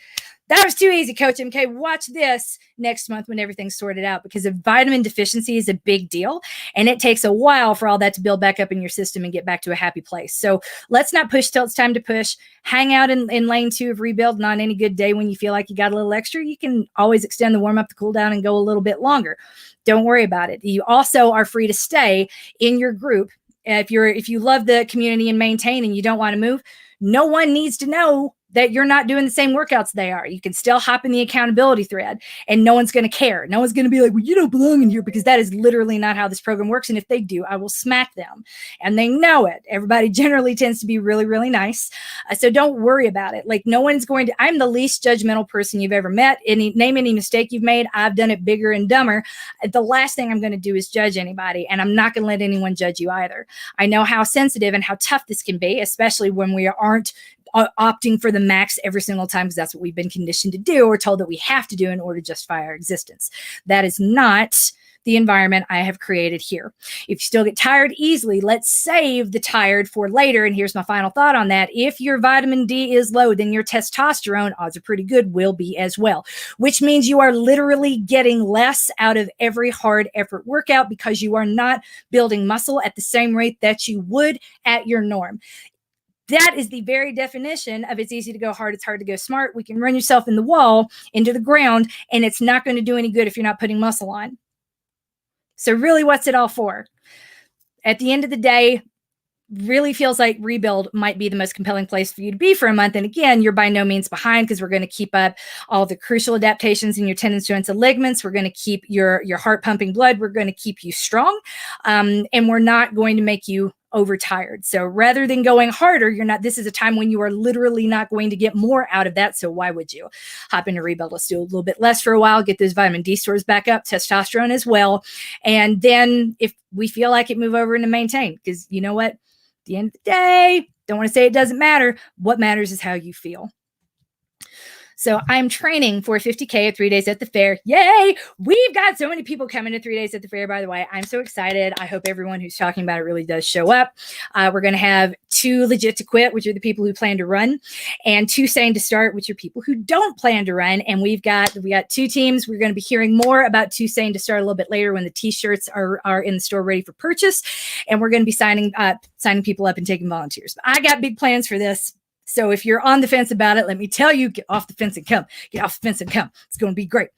that was too easy, Coach MK. Watch this next month when everything's sorted out, because a vitamin deficiency is a big deal and it takes a while for all that to build back up in your system and get back to a happy place. So let's not push till it's time to push. Hang out in lane 2 of rebuild, and on any good day when you feel like you got a little extra, you can always extend the warm up, the cool down, and go a little bit longer. Don't worry about it. You also are free to stay in your group. If you love the community and maintain and you don't want to move, no one needs to know that you're not doing the same workouts they are. You can still hop in the accountability thread and no one's going to care. No one's going to be like, well, you don't belong in here, because that is literally not how this program works. And if they do, I will smack them, and they know it. Everybody generally tends to be really, really nice. So don't worry about it. Like, no one's going to, I'm the least judgmental person you've ever met. Name any mistake you've made. I've done it bigger and dumber. The last thing I'm going to do is judge anybody, and I'm not going to let anyone judge you either. I know how sensitive and how tough this can be, especially when we aren't opting for the max every single time because that's what we've been conditioned to do or told that we have to do in order to justify our existence. That is not the environment I have created here. If you still get tired easily, let's save the tired for later. And here's my final thought on that. If your vitamin D is low, then your testosterone, odds are pretty good, will be as well, which means you are literally getting less out of every hard effort workout because you are not building muscle at the same rate that you would at your norm. That is the very definition of it's easy to go hard, it's hard to go smart. We can run yourself in the wall, into the ground, and it's not going to do any good if you're not putting muscle on. So really, what's it all for? At the end of the day, really feels like rebuild might be the most compelling place for you to be for a month. And again, you're by no means behind because we're going to keep up all the crucial adaptations in your tendons, joints, and ligaments. We're going to keep your heart pumping blood. We're going to keep you strong. And we're not going to make you overtired. So rather than going harder, this is a time when you are literally not going to get more out of that. So why would you hop into rebuild? Let's do a little bit less for a while, get those vitamin D stores back up, testosterone as well. And then if we feel like it, move over into maintain, because you know what? At the end of the day, don't want to say it doesn't matter. What matters is how you feel. So I'm training for 50K at 3 days at the fair. Yay! We've got so many people coming to 3 days at the fair, by the way. I'm so excited. I hope everyone who's talking about it really does show up. We're going to have 2 legit to quit, which are the people who plan to run, and 2 sane to start, which are people who don't plan to run. And we got 2 teams. We're going to be hearing more about 2 sane to start a little bit later when the t-shirts are in the store ready for purchase. And we're going to be signing people up and taking volunteers. But I got big plans for this. So if you're on the fence about it, let me tell you, get off the fence and come. Get off the fence and come. It's going to be great.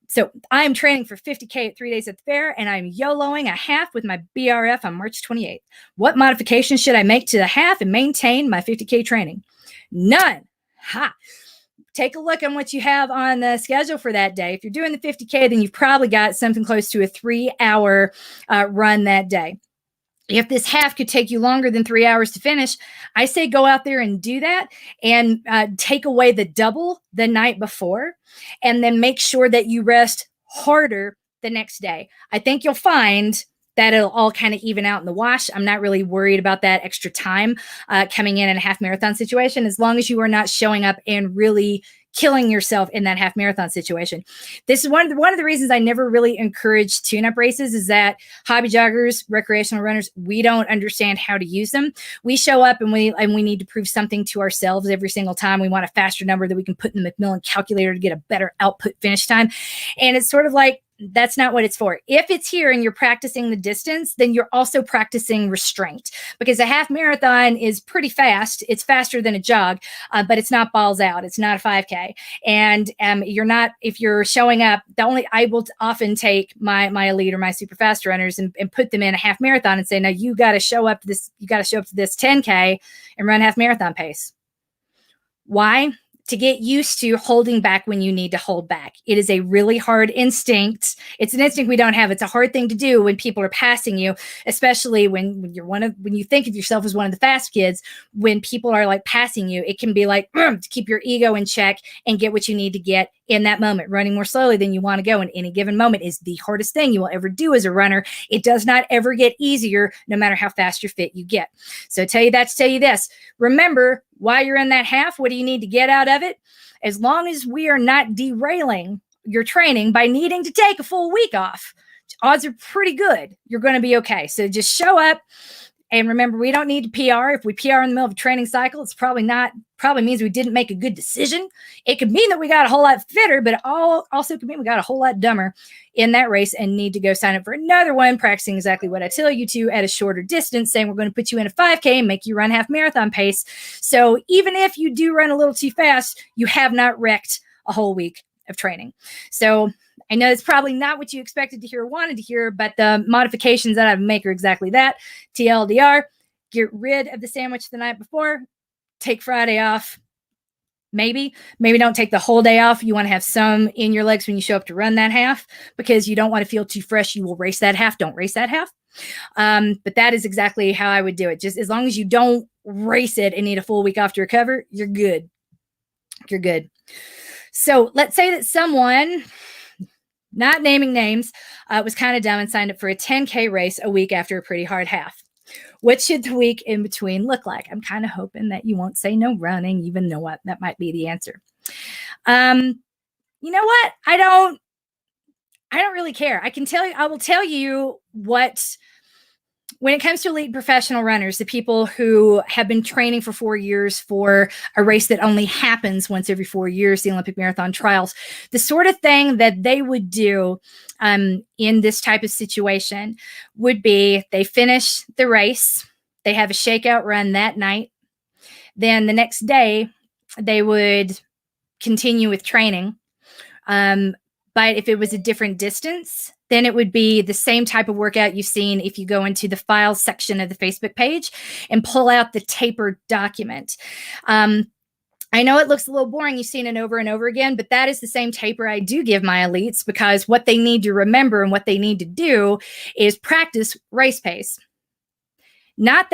So I am training for 50K at 3 days at the fair, and I'm YOLOing a half with my BRF on March 28th. What modifications should I make to the half and maintain my 50K training? None. Ha. Take a look on what you have on the schedule for that day. If you're doing the 50K, then you've probably got something close to a 3-hour run that day. If this half could take you longer than 3 hours to finish, I say go out there and do that and take away the double the night before, and then make sure that you rest harder the next day. I think you'll find that it'll all kind of even out in the wash. I'm not really worried about that extra time coming in a half marathon situation, as long as you are not showing up and really killing yourself in that half marathon situation. This is one of the reasons I never really encourage tune-up races, is that hobby joggers, recreational runners, we don't understand how to use them. We show up and we need to prove something to ourselves every single time. We want a faster number that we can put in the Macmillan calculator to get a better output finish time. And it's sort of like, that's not what it's for. If it's here and you're practicing the distance, then you're also practicing restraint, because a half marathon is pretty fast. It's faster than a jog, but it's not balls out. It's not a 5K. And if you're showing up, I will often take my elite or my super fast runners and put them in a half marathon and say, no, you got to show up to this 10K and run half marathon pace. Why? To get used to holding back when you need to hold back. It is a really hard instinct. It's an instinct we don't have. It's a hard thing to do when people are passing you, especially when you think of yourself as one of the fast kids. When people are like passing you, it can be like to keep your ego in check and get what you need to get in that moment. Running more slowly than you want to go in any given moment is the hardest thing you will ever do as a runner. It does not ever get easier, no matter how fast or fit you get. So tell you this. Remember, while you're in that half, what do you need to get out of it? As long as we are not derailing your training by needing to take a full week off, odds are pretty good you're going to be okay. So just show up. And remember, we don't need to PR. If we PR in the middle of a training cycle, it's probably means we didn't make a good decision. It could mean that we got a whole lot fitter, but it also could mean we got a whole lot dumber in that race and need to go sign up for another one, practicing exactly what I tell you to at a shorter distance, saying we're going to put you in a 5K and make you run half marathon pace. So even if you do run a little too fast, you have not wrecked a whole week of training. So I know it's probably not what you expected to hear or wanted to hear, but the modifications that I make are exactly that. TLDR, get rid of the sandwich the night before, take Friday off. Maybe don't take the whole day off. You want to have some in your legs when you show up to run that half, because you don't want to feel too fresh. You will race that half. Don't race that half. But that is exactly how I would do it. Just as long as you don't race it and need a full week off to recover, you're good. You're good. So let's say that someone, not naming names, was kind of dumb and signed up for a 10K race a week after a pretty hard half. What should the week in between look like? I'm kind of hoping that you won't say no running, even though what that might be the answer. You know what? I don't really care. I will tell you what, when it comes to elite professional runners, the people who have been training for 4 years for a race that only happens once every 4 years, the Olympic marathon trials, the sort of thing that they would do in this type of situation would be they finish the race, they have a shakeout run that night. Then the next day, they would continue with training. But if it was a different distance, then it would be the same type of workout you've seen if you go into the files section of the Facebook page and pull out the tapered document. I know it looks a little boring. You've seen it over and over again, but that is the same taper I do give my elites, because what they need to remember and what they need to do is practice race pace. Not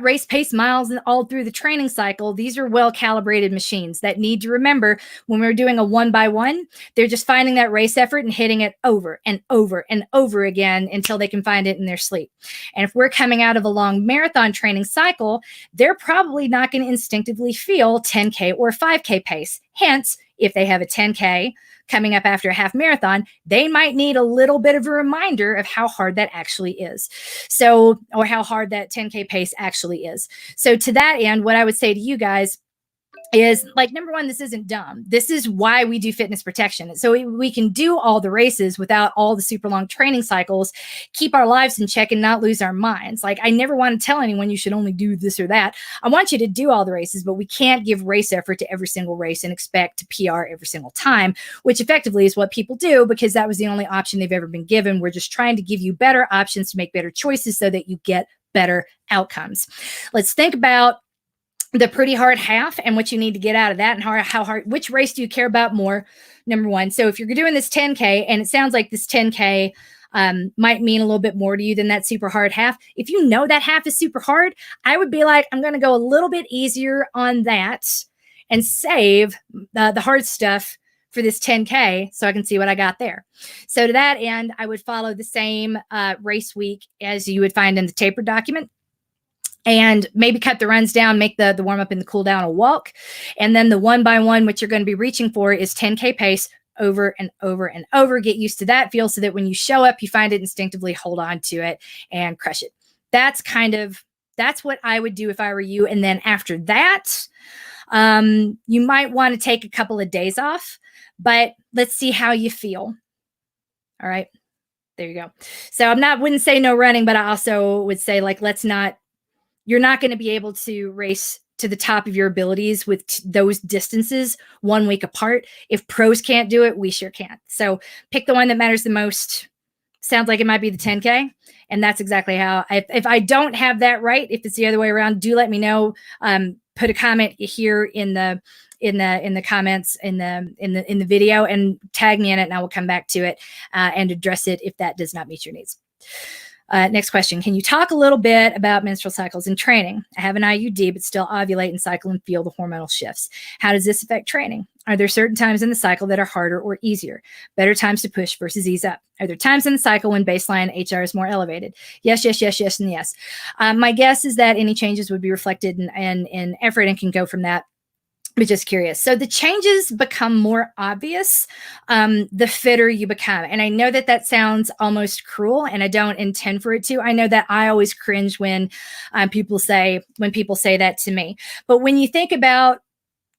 race pace miles all through the training cycle. These are well-calibrated machines that need to remember when we're doing a 1x1, they're just finding that race effort and hitting it over and over and over again until they can find it in their sleep. And if we're coming out of a long marathon training cycle, they're probably not going to instinctively feel 10K or 5K pace. Hence, if they have a 10K coming up after a half marathon, they might need a little bit of a reminder of how hard that actually is. So, or how hard that 10K pace actually is. So to that end, what I would say to you guys is, like, number one, this isn't dumb. This is why we do fitness protection. So we can do all the races without all the super long training cycles, keep our lives in check and not lose our minds. Like, I never want to tell anyone you should only do this or that. I want you to do all the races, but we can't give race effort to every single race and expect to PR every single time, which effectively is what people do, because that was the only option they've ever been given. We're just trying to give you better options to make better choices so that you get better outcomes. Let's think about the pretty hard half and what you need to get out of that, and how hard, which race do you care about more, number one. So if you're doing this 10K and it sounds like this 10K might mean a little bit more to you than that super hard half, if you know that half is super hard, I would be like, I'm going to go a little bit easier on that and save the hard stuff for this 10K so I can see what I got there. So to that end, I would follow the same race week as you would find in the taper document, and maybe cut the runs down, make the warm up and the cool down a walk. And then the 1x1, which you're going to be reaching for, is 10K pace over and over and over. Get used to that feel so that when you show up, you find it instinctively, hold on to it and crush it. That's what I would do if I were you. And then after that, you might want to take a couple of days off, but let's see how you feel. All right. There you go. So wouldn't say no running, but I also would say, like, you're not going to be able to race to the top of your abilities with those distances 1 week apart. If pros can't do it, we sure can't. So pick the one that matters the most. Sounds like it might be the 10K. And that's exactly how, if I don't have that right, if it's the other way around, do let me know. Put a comment here in the comments in the video and tag me in it, and I will come back to it and address it if that does not meet your needs. Next question. Can you talk a little bit about menstrual cycles in training? I have an IUD, but still ovulate and cycle and feel the hormonal shifts. How does this affect training? Are there certain times in the cycle that are harder or easier? Better times to push versus ease up? Are there times in the cycle when baseline HR is more elevated? Yes, yes, yes, yes, and yes. My guess is that any changes would be reflected in effort and can go from that. But just curious. So the changes become more obvious the fitter you become. And I know that sounds almost cruel, and I don't intend for it to. I know that I always cringe when people say that to me. But when you think about,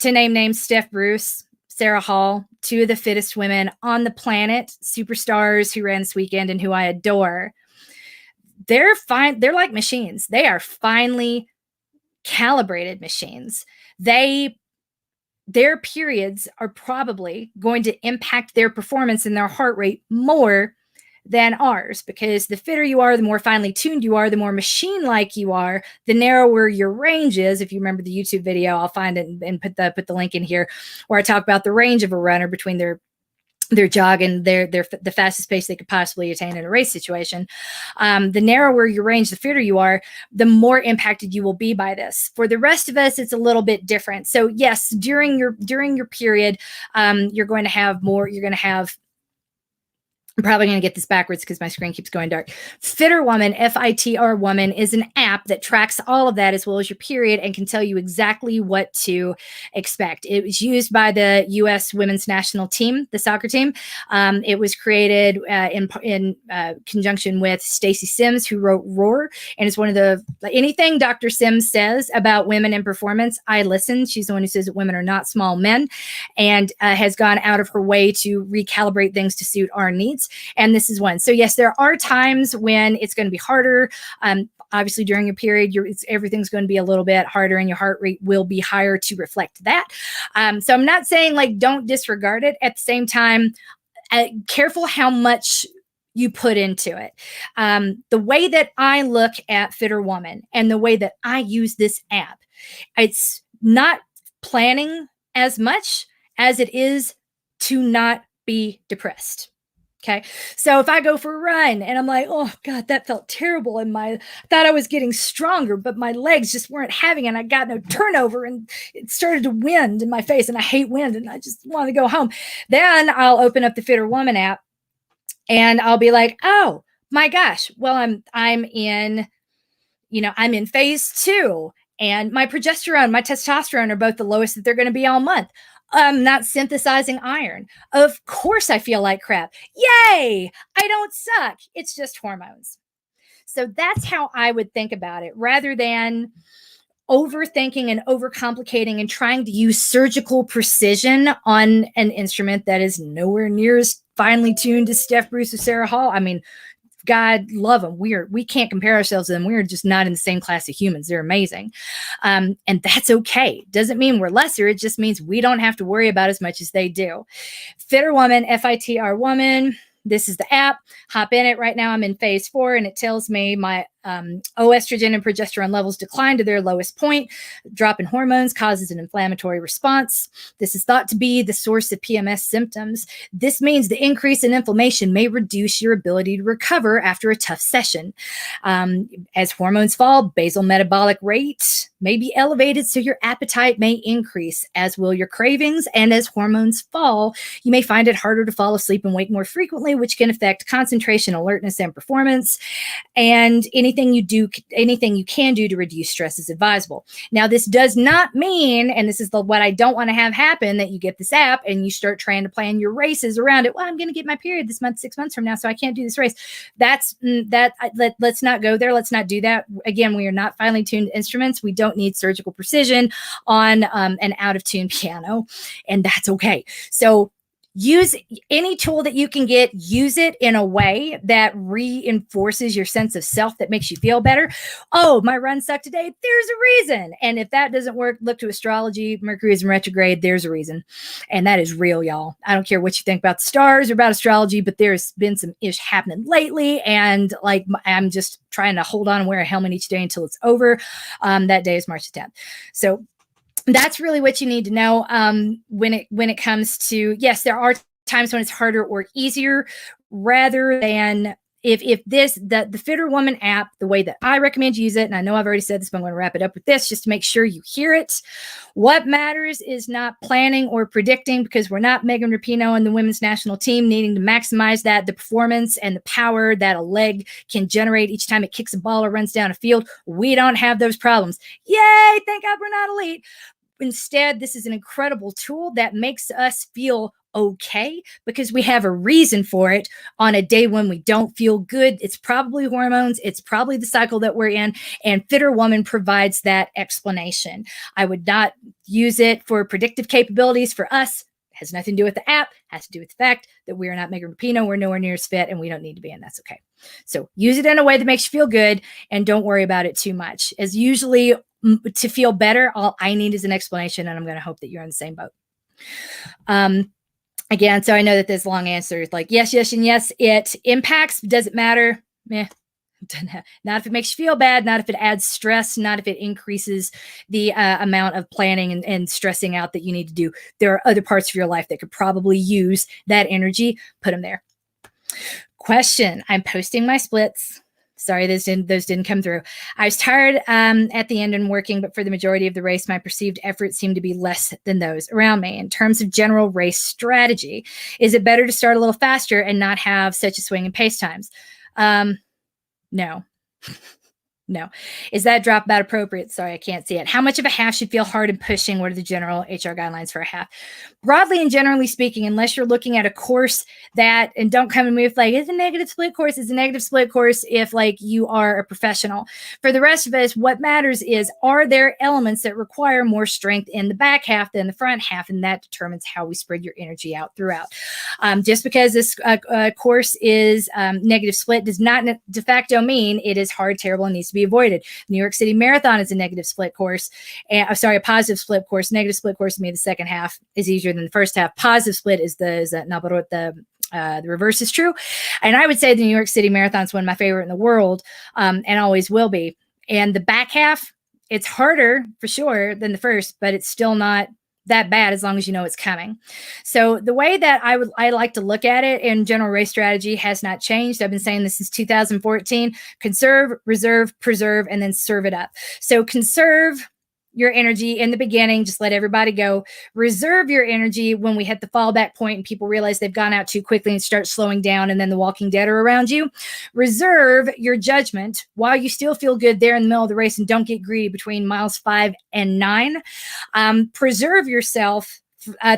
to name names, Steph Bruce, Sarah Hall, two of the fittest women on the planet, superstars who ran this weekend and who I adore, they're fine. They're like machines. They are finely calibrated machines. Their periods are probably going to impact their performance and their heart rate more than ours, because the fitter you are, the more finely tuned you are, the more machine-like you are, the narrower your range is. If you remember the YouTube video, I'll find it and put the link in here, where I talk about the range of a runner between their jog and the fastest pace they could possibly attain in a race situation. The narrower your range, the fitter you are, the more impacted you will be by this. For the rest of us, it's a little bit different. So yes, during your period, you're going to have I'm probably going to get this backwards because my screen keeps going dark. Fitter Woman, FITR Woman, is an app that tracks all of that as well as your period and can tell you exactly what to expect. It was used by the U.S. women's national team, the soccer team. It was created in conjunction with Stacey Sims, who wrote Roar, and it's one of the anything Dr. Sims says about women in performance, I listen. She's the one who says that women are not small men, and has gone out of her way to recalibrate things to suit our needs. And this is one. So yes, there are times when it's going to be harder. Obviously, during your period, everything's going to be a little bit harder, and your heart rate will be higher to reflect that. So I'm not saying like don't disregard it. At the same time, careful how much you put into it. The way that I look at Fitter Woman and the way that I use this app, it's not planning as much as it is to not be depressed. Okay. So if I go for a run and I'm like, oh God, that felt terrible. And I thought I was getting stronger, but my legs just weren't having it. And I got no turnover and it started to wind in my face, and I hate wind and I just want to go home. Then I'll open up the Fitter Woman app and I'll be like, oh my gosh, well, I'm in phase 2, and my progesterone, my testosterone are both the lowest that they're going to be all month. I'm not synthesizing iron. Of course I feel like crap. Yay! I don't suck. It's just hormones. So that's how I would think about it, rather than overthinking and overcomplicating and trying to use surgical precision on an instrument that is nowhere near as finely tuned as Steph Bruce or Sarah Hall. I mean, God love them. We can't compare ourselves to them. We're just not in the same class of humans. They're amazing. And that's okay. Doesn't mean we're lesser. It just means we don't have to worry about as much as they do. Fitter Woman, FITR Woman. This is the app. Hop in it right now. I'm in phase 4, and it tells me my estrogen and progesterone levels decline to their lowest point. Drop in hormones causes an inflammatory response. This is thought to be the source of PMS symptoms. This means the increase in inflammation may reduce your ability to recover after a tough session. As hormones fall, basal metabolic rate may be elevated, so your appetite may increase, as will your cravings. And as hormones fall, you may find it harder to fall asleep and wake more frequently, which can affect concentration, alertness, and performance. And anything you can do to reduce stress is advisable. Now, this does not mean, and this is what I don't want to have happen, that you get this app and you start trying to plan your races around it. Well, I'm going to get my period this month, 6 months from now, so I can't do this race. Let's not go there. Let's not do that. Again, we are not finely tuned instruments. We don't need surgical precision on an out of tune piano, and that's okay. So use any tool that you can get. Use it in a way that reinforces your sense of self, that makes you feel better. Oh, my run sucked today. There's a reason. And if that doesn't work, look to astrology. Mercury is in retrograde. There's a reason. And that is real, y'all. I don't care what you think about the stars or about astrology, but there's been some ish happening lately. And like, I'm just trying to hold on and wear a helmet each day until it's over. That day is March 10th. So that's really what you need to know when it comes to, yes, there are times when it's harder or easier, rather than if the Fitter Woman app, the way that I recommend you use it, and I know I've already said this, but I'm going to wrap it up with this just to make sure you hear it. What matters is not planning or predicting, because we're not Megan Rapinoe and the women's national team needing to maximize the performance and the power that a leg can generate each time it kicks a ball or runs down a field. We don't have those problems. Yay, thank God we're not elite. Instead, this is an incredible tool that makes us feel okay, because we have a reason for it on a day when we don't feel good. It's probably hormones. It's probably the cycle that we're in. And Fitter Woman provides that explanation. I would not use it for predictive capabilities for us. It has nothing to do with the app. It has to do with the fact that we are not Megan Rapinoe. We're nowhere near as fit, and we don't need to be, and that's okay. So use it in a way that makes you feel good, and don't worry about it too much. As usually, to feel better, all I need is an explanation, and I'm going to hope that you're in the same boat. Again, so I know that there's long answers like yes, yes, and yes. It impacts. Does it matter? Meh. Not if it makes you feel bad, not if it adds stress, not if it increases the amount of planning and stressing out that you need to do. There are other parts of your life that could probably use that energy. Put them there. Question. I'm posting my splits. Sorry, those didn't come through. I was tired at the end and working, but for the majority of the race, my perceived effort seemed to be less than those around me. In terms of general race strategy, is it better to start a little faster and not have such a swing in pace times? No. No. Is that drop about appropriate? Sorry, I can't see it. How much of a half should feel hard and pushing? What are the general HR guidelines for a half? Broadly and generally speaking, unless you're looking at a course that, and don't come to me with like, it's a negative split course. It's a negative split course if like you are a professional. For the rest of us, what matters is, are there elements that require more strength in the back half than the front half? And that determines how we spread your energy out throughout. Just because this course is negative split does not de facto mean it is hard, terrible, and needs to be avoided. New York City Marathon is a negative split course. A positive split course. Negative split course to me, the second half is easier than the first half. Positive split is the reverse is true. And I would say the New York City Marathon is one of my favorite in the world, and always will be. And the back half, it's harder for sure than the first, but it's still not that bad as long as you know it's coming. So the way that I like to look at it in general race strategy has not changed. I've been saying this since 2014: conserve, reserve, preserve, and then serve it up. So conserve your energy in the beginning, just let everybody go. Reserve your energy when we hit the fallback point and people realize they've gone out too quickly and start slowing down, and then the walking dead are around you. Reserve your judgment while you still feel good there in the middle of the race, and don't get greedy between miles 5 and 9. Preserve yourself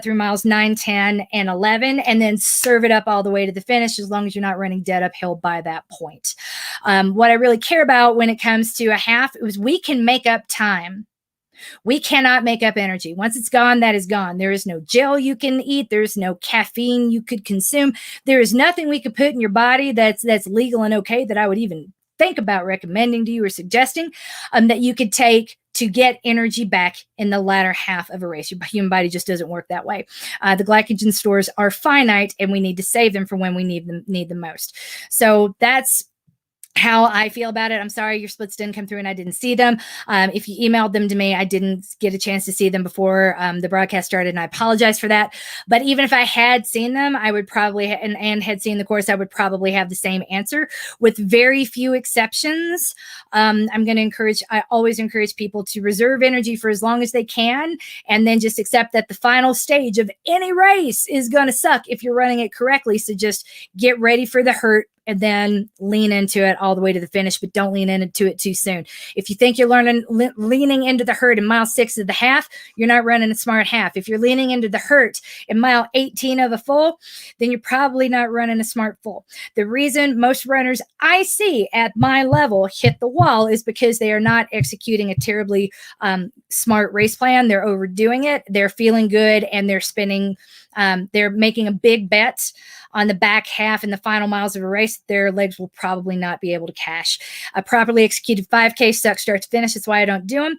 through miles 9, 10, and 11, and then serve it up all the way to the finish, as long as you're not running dead uphill by that point. What I really care about when it comes to a half is we can make up time. We cannot make up energy. Once it's gone, that is gone. There is no gel you can eat. There's no caffeine you could consume. There is nothing we could put in your body that's legal and okay that I would even think about recommending to you or suggesting that you could take to get energy back in the latter half of a race. Your human body just doesn't work that way. The glycogen stores are finite, and we need to save them for when we need them most. So that's how I feel about it. I'm sorry your splits didn't come through and I didn't see them. If you emailed them to me, I didn't get a chance to see them before the broadcast started, and I apologize for that. But even if I had seen them, I would probably, and had seen the course, I would probably have the same answer, with very few exceptions. I always encourage people to reserve energy for as long as they can, and then just accept that the final stage of any race is going to suck if you're running it correctly. So just get ready for the hurt, and then lean into it all the way to the finish, but don't lean into it too soon. If you think you're leaning into the hurt in mile 6 of the half, you're not running a smart half. If you're leaning into the hurt in mile 18 of a full, then you're probably not running a smart full. The reason most runners I see at my level hit the wall is because they are not executing a terribly smart race plan. They're overdoing it. They're feeling good, and they're spinning. They're making a big bet on the back half in the final miles of a race. Their legs will probably not be able to cash. A properly executed 5K sucks start to finish. That's why I don't do them.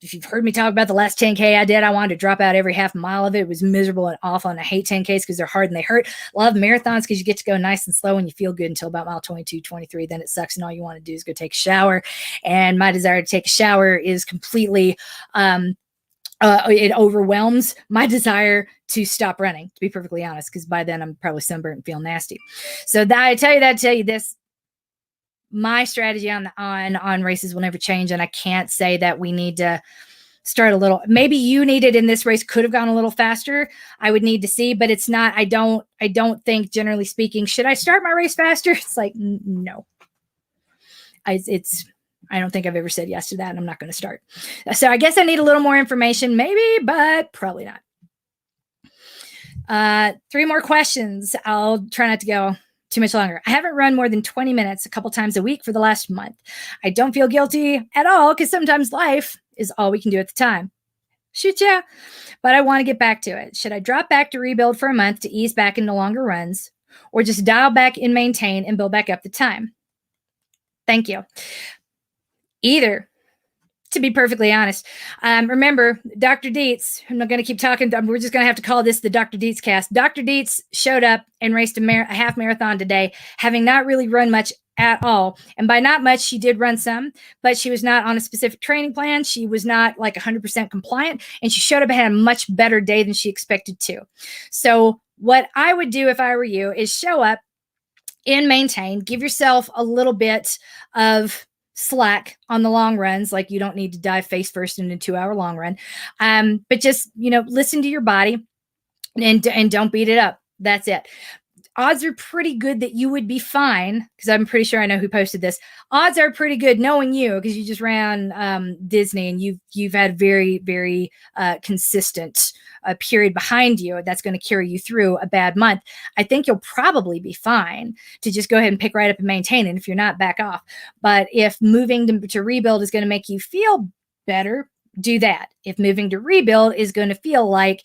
If you've heard me talk about the last 10K I did, I wanted to drop out every half mile of it. It was miserable and awful, and I hate 10Ks because they're hard and they hurt. Love marathons because you get to go nice and slow and you feel good until about mile 22, 23. Then it sucks, and all you want to do is go take a shower. And my desire to take a shower is completely it overwhelms my desire to stop running, to be perfectly honest, because by then I'm probably sunburnt and feel nasty. So I tell you this, my strategy on races will never change, and I can't say that we need to start a little. Maybe you needed in this race could have gone a little faster. I would need to see, but it's not. I don't think, generally speaking, should I start my race faster? It's like, no. I don't think I've ever said yes to that, and I'm not going to start. So I guess I need a little more information, maybe, but probably not. 3 more questions. I'll try not to go too much longer. I haven't run more than 20 minutes a couple times a week for the last month. I don't feel guilty at all, because sometimes life is all we can do at the time. Shoot, yeah. But I want to get back to it. Should I drop back to rebuild for a month to ease back into longer runs, or just dial back and maintain and build back up the time? Thank you. Either, to be perfectly honest. Remember, Dr. Dietz, I'm not going to keep talking. We're just going to have to call this the Dr. Dietz cast. Dr. Dietz showed up and raced a half marathon today, having not really run much at all. And by not much, she did run some, but she was not on a specific training plan. She was not like 100% compliant, and she showed up and had a much better day than she expected to. So what I would do if I were you is show up, in maintain. Give yourself a little bit of slack on the long runs. Like, you don't need to dive face first in a 2-hour long run. But just, listen to your body and don't beat it up. That's it. Odds are pretty good that you would be fine, because I'm pretty sure I know who posted this. Odds are pretty good, knowing you, because you just ran Disney and you've had very, very consistent period behind you that's going to carry you through a bad month. I think you'll probably be fine to just go ahead and pick right up and maintain. And if you're not, back off. But if moving to rebuild is going to make you feel better, do that. If moving to rebuild is going to feel like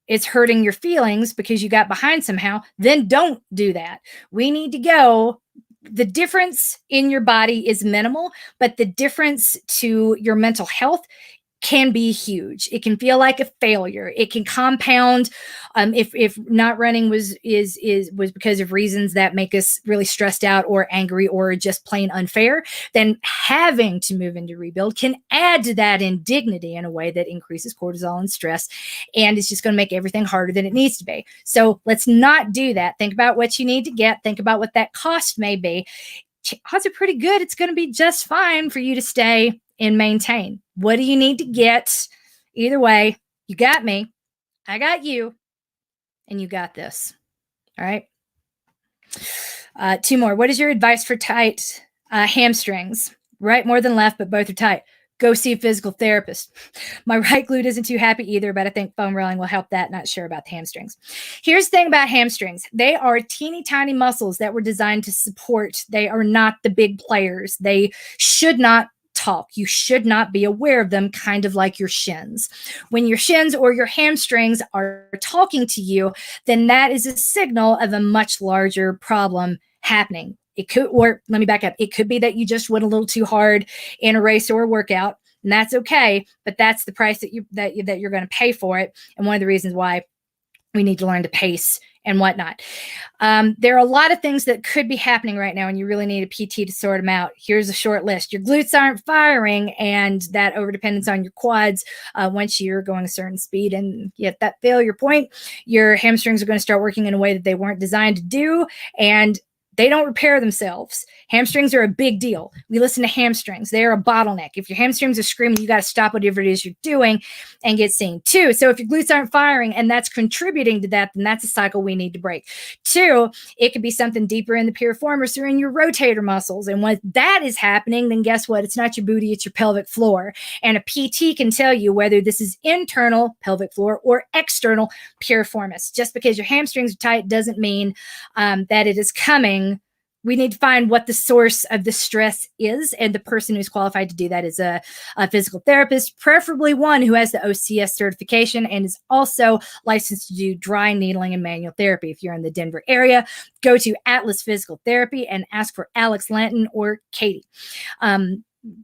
it's hurting your feelings because you got behind somehow, then don't do that. We need to go. The difference in your body is minimal, but the difference to your mental health can be huge. It can feel like a failure. It can compound. If not running was because of reasons that make us really stressed out or angry or just plain unfair, then having to move into rebuild can add to that indignity in a way that increases cortisol and stress, and it's just going to make everything harder than it needs to be. So let's not do that. Think about what you need to get. Think about what that cost may be. Odds are pretty good it's going to be just fine for you to stay and maintain. What do you need to get? Either way, you got me, I got you, and you got this. All right. 2 more. What is your advice for tight hamstrings? Right more than left, but both are tight. Go see a physical therapist. My right glute isn't too happy either, but I think foam rolling will help that. Not sure about the hamstrings. Here's the thing about hamstrings. They are teeny tiny muscles that were designed to support. They are not the big players. They should not talk. You should not be aware of them, kind of like your shins. When your shins or your hamstrings are talking to you, then that is a signal of a much larger problem happening. It could, or let me back up. It could be that you just went a little too hard in a race or a workout, and that's okay. But that's the price that you're going to pay for it. And one of the reasons why we need to learn to pace and whatnot. There are a lot of things that could be happening right now, and you really need a PT to sort them out. Here's a short list. Your glutes aren't firing, and that overdependence on your quads. Once you're going a certain speed and you hit that failure point, your hamstrings are going to start working in a way that they weren't designed to do, and they don't repair themselves. Hamstrings are a big deal. We listen to hamstrings. They're a bottleneck. If your hamstrings are screaming, you got to stop whatever it is you're doing and get seen. 2, so if your glutes aren't firing and that's contributing to that, then that's a cycle we need to break. 2, it could be something deeper in the piriformis or in your rotator muscles. And when that is happening, then guess what? It's not your booty, it's your pelvic floor. And a PT can tell you whether this is internal pelvic floor or external piriformis. Just because your hamstrings are tight doesn't mean that it is coming. We need to find what the source of the stress is, and the person who's qualified to do that is a physical therapist, preferably one who has the OCS certification and is also licensed to do dry needling and manual therapy. If you're in the Denver area, go to Atlas Physical Therapy and ask for Alex Lanton or Katie.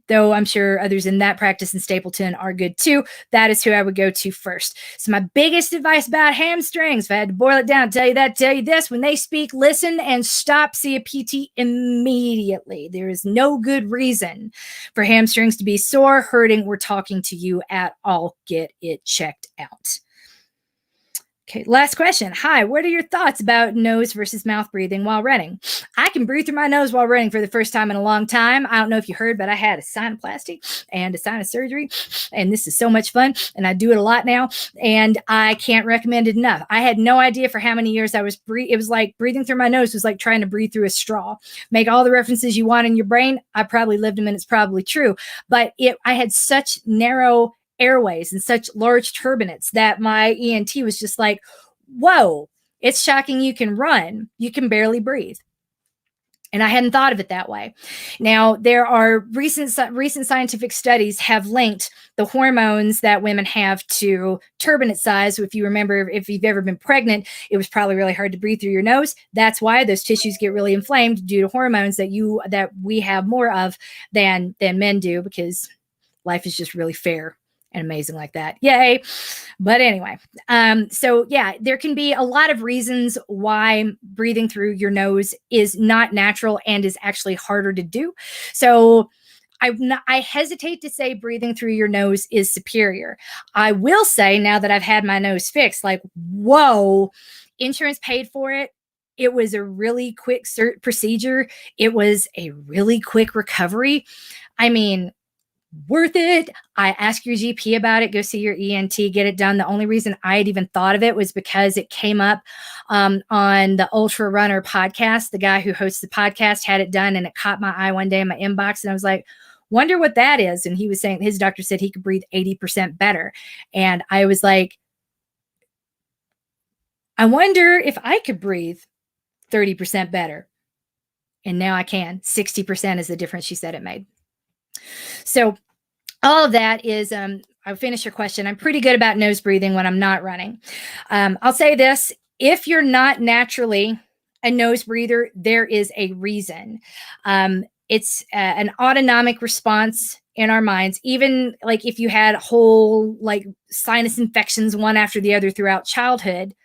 Though I'm sure others in that practice in Stapleton are good too. That is who I would go to first. So my biggest advice about hamstrings, if I had to boil it down, tell you this: when they speak, listen and stop. See a PT immediately. There is no good reason for hamstrings to be sore, hurting, or talking to you at all. Get it checked out. Okay, last question. Hi, what are your thoughts about nose versus mouth breathing while running? I can breathe through my nose while running for the first time in a long time. I don't know if you heard, but I had a sinuplasty and a sinus surgery, and this is so much fun, and I do it a lot now, and I can't recommend it enough. I had no idea for how many years I was it was like breathing through my nose was like trying to breathe through a straw. Make all the references you want in your brain. I probably lived them, and it's probably true, but I had such narrow airways and such large turbinates that my ENT was just like, whoa, it's shocking you can run. You can barely breathe. And I hadn't thought of it that way. Now, there are recent scientific studies have linked the hormones that women have to turbinate size. So if you remember, if you've ever been pregnant, it was probably really hard to breathe through your nose. That's why those tissues get really inflamed due to hormones that we have more of than men do, because life is just really fair and amazing like that. Yay. But anyway, so yeah, there can be a lot of reasons why breathing through your nose is not natural and is actually harder to do. So I hesitate to say breathing through your nose is superior. I will say, now that I've had my nose fixed, like, whoa, insurance paid for it. It was a really quick procedure. It was a really quick recovery. I mean, worth it. I ask your GP about it. Go see your ENT, get it done. The only reason I had even thought of it was because it came up on the Ultrarunner podcast. The guy who hosts the podcast had it done, and it caught my eye one day in my inbox, and I was like, wonder what that is. And he was saying his doctor said he could breathe 80% better. And I was like, I wonder if I could breathe 30% better. And now I can. 60% is the difference she said it made. So all of that is, I'll finish your question. I'm pretty good about nose breathing when I'm not running. I'll say this, if you're not naturally a nose breather, there is a reason. It's an autonomic response in our minds. Even like if you had whole like sinus infections one after the other throughout childhood,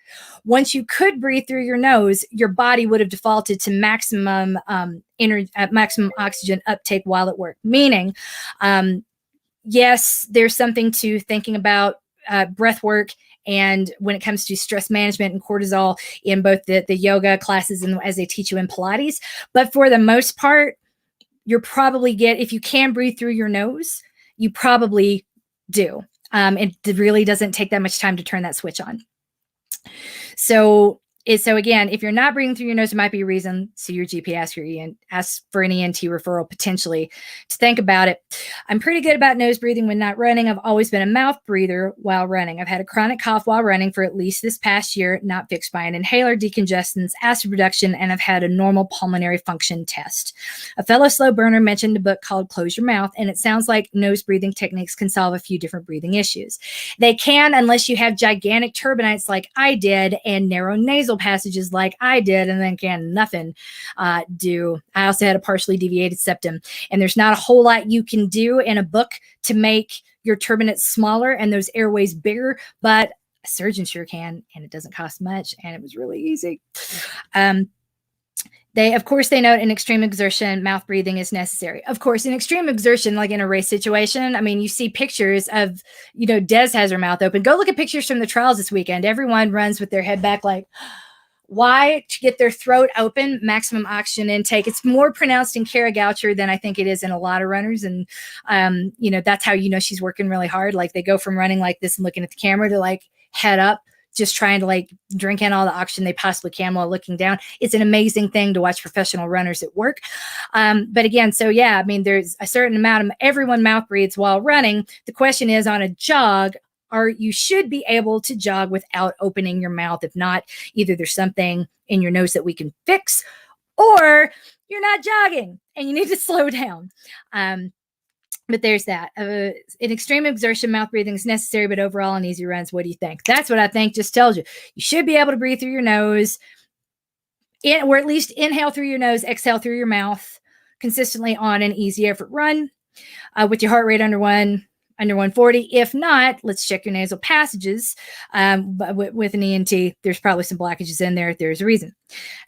once you could breathe through your nose, your body would have defaulted to maximum maximum oxygen uptake while at work. Meaning, yes, there's something to thinking about breath work. And when it comes to stress management and cortisol in both the yoga classes and as they teach you in Pilates. But for the most part, you're probably if you can breathe through your nose, you probably do. It really doesn't take that much time to turn that switch on. So again, if you're not breathing through your nose, it might be a reason. See your GP, ask for an ENT referral potentially to think about it. I'm pretty good about nose breathing when not running. I've always been a mouth breather while running. I've had a chronic cough while running for at least this past year, not fixed by an inhaler, decongestants, acid reduction, and I've had a normal pulmonary function test. A fellow slow burner mentioned a book called Close Your Mouth, and it sounds like nose breathing techniques can solve a few different breathing issues. They can, unless you have gigantic turbinates like I did and narrow nasal passages like I did, and then can nothing do. I also had a partially deviated septum, and there's not a whole lot you can do in a book to make your turbinates smaller and those airways bigger, but a surgeon sure can, and it doesn't cost much, and it was really easy. Of course, they note in extreme exertion, mouth breathing is necessary. Of course, in extreme exertion, like in a race situation, I mean, you see pictures of, Des has her mouth open. Go look at pictures from the trials this weekend. Everyone runs with their head back like, why? To get their throat open, maximum oxygen intake. It's more pronounced in Kara Goucher than I think it is in a lot of runners. And, that's how she's working really hard. Like they go from running like this and looking at the camera to like head up, just trying to like drink in all the oxygen they possibly can while looking down. It's an amazing thing to watch professional runners at work. But again, so yeah, I mean, there's a certain amount of everyone mouth breathes while running. The question is on a jog, you should be able to jog without opening your mouth. If not, either there's something in your nose that we can fix, or you're not jogging and you need to slow down. But there's that. In extreme exertion, mouth breathing is necessary, but overall on easy runs, what do you think? That's what I think just tells you. You should be able to breathe through your nose, or at least inhale through your nose, exhale through your mouth consistently on an easy effort run with your heart rate under 140. If not, let's check your nasal passages. But with an ENT, there's probably some blockages in there. There's a reason.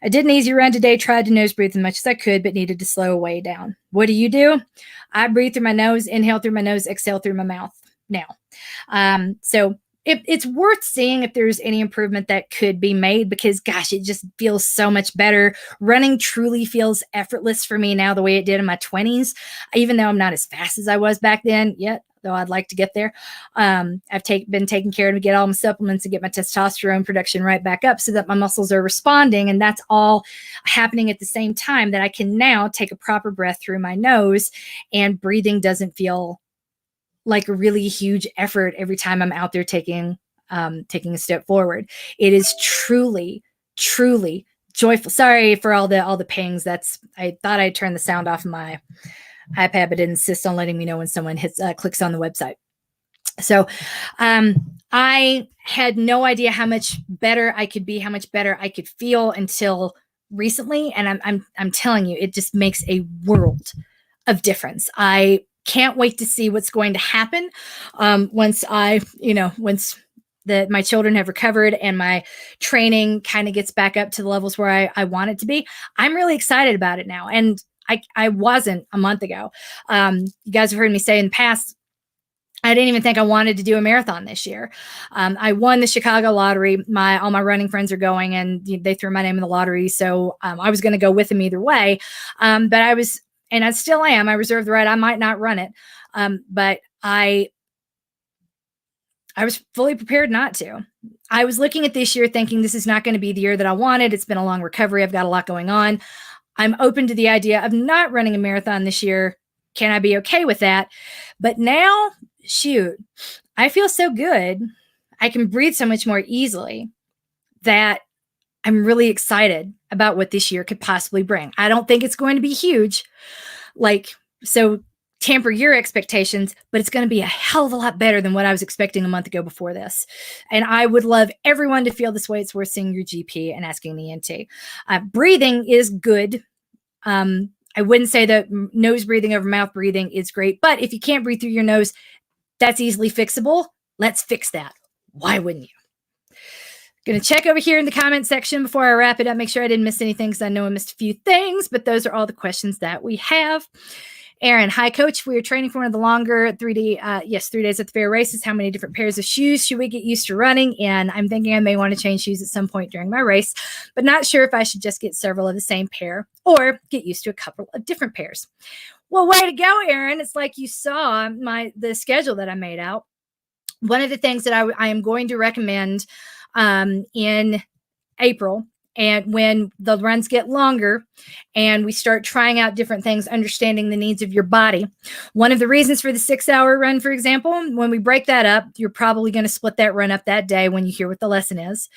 I did an easy run today, tried to nose breathe as much as I could, but needed to slow way down. What do? I breathe through my nose, inhale through my nose, exhale through my mouth now. So it's worth seeing if there's any improvement that could be made, because gosh, it just feels so much better. Running truly feels effortless for me now the way it did in my 20s, even though I'm not as fast as I was back then yet, though I'd like to get there. I've been taking care to get all my supplements and get my testosterone production right back up so that my muscles are responding. And that's all happening at the same time that I can now take a proper breath through my nose, and breathing doesn't feel like a really huge effort every time I'm out there taking a step forward. It is truly, truly joyful. Sorry for all the pings. I thought I'd turn the sound off my iPad, but it insists on letting me know when someone clicks on the website. So I had no idea how much better I could be, how much better I could feel until recently. And I'm telling you, it just makes a world of difference. I can't wait to see what's going to happen once my children have recovered and my training kind of gets back up to the levels where I want it to be. I'm really excited about it now. And I wasn't a month ago. You guys have heard me say in the past, I didn't even think I wanted to do a marathon this year. I won the Chicago lottery. All my running friends are going, and they threw my name in the lottery. So I was going to go with them either way. But and I still am. I reserve the right. I might not run it, but I was fully prepared not to. I was looking at this year thinking this is not going to be the year that I wanted. It's been a long recovery. I've got a lot going on. I'm open to the idea of not running a marathon this year. Can I be okay with that? But now, shoot, I feel so good. I can breathe so much more easily that I'm really excited about what this year could possibly bring. I don't think it's going to be huge. So tamper your expectations, but it's going to be a hell of a lot better than what I was expecting a month ago before this. And I would love everyone to feel this way. It's worth seeing your GP and asking the NT. Breathing is good. I wouldn't say that nose breathing over mouth breathing is great, but if you can't breathe through your nose, that's easily fixable. Let's fix that. Why wouldn't you? Going to check over here in the comment section before I wrap it up. Make sure I didn't miss anything because I know I missed a few things, but those are all the questions that we have. Aaron, hi, coach. We are training for one of the longer 3 days at the fair races. How many different pairs of shoes should we get used to running? And I'm thinking I may want to change shoes at some point during my race, but not sure if I should just get several of the same pair or get used to a couple of different pairs. Well, way to go, Aaron. It's like you saw the schedule that I made out. One of the things that I am going to recommend in April, and when the runs get longer and we start trying out different things, understanding the needs of your body. One of the reasons for the 6-hour run, for example, when we break that up, you're probably going to split that run up that day when you hear what the lesson is.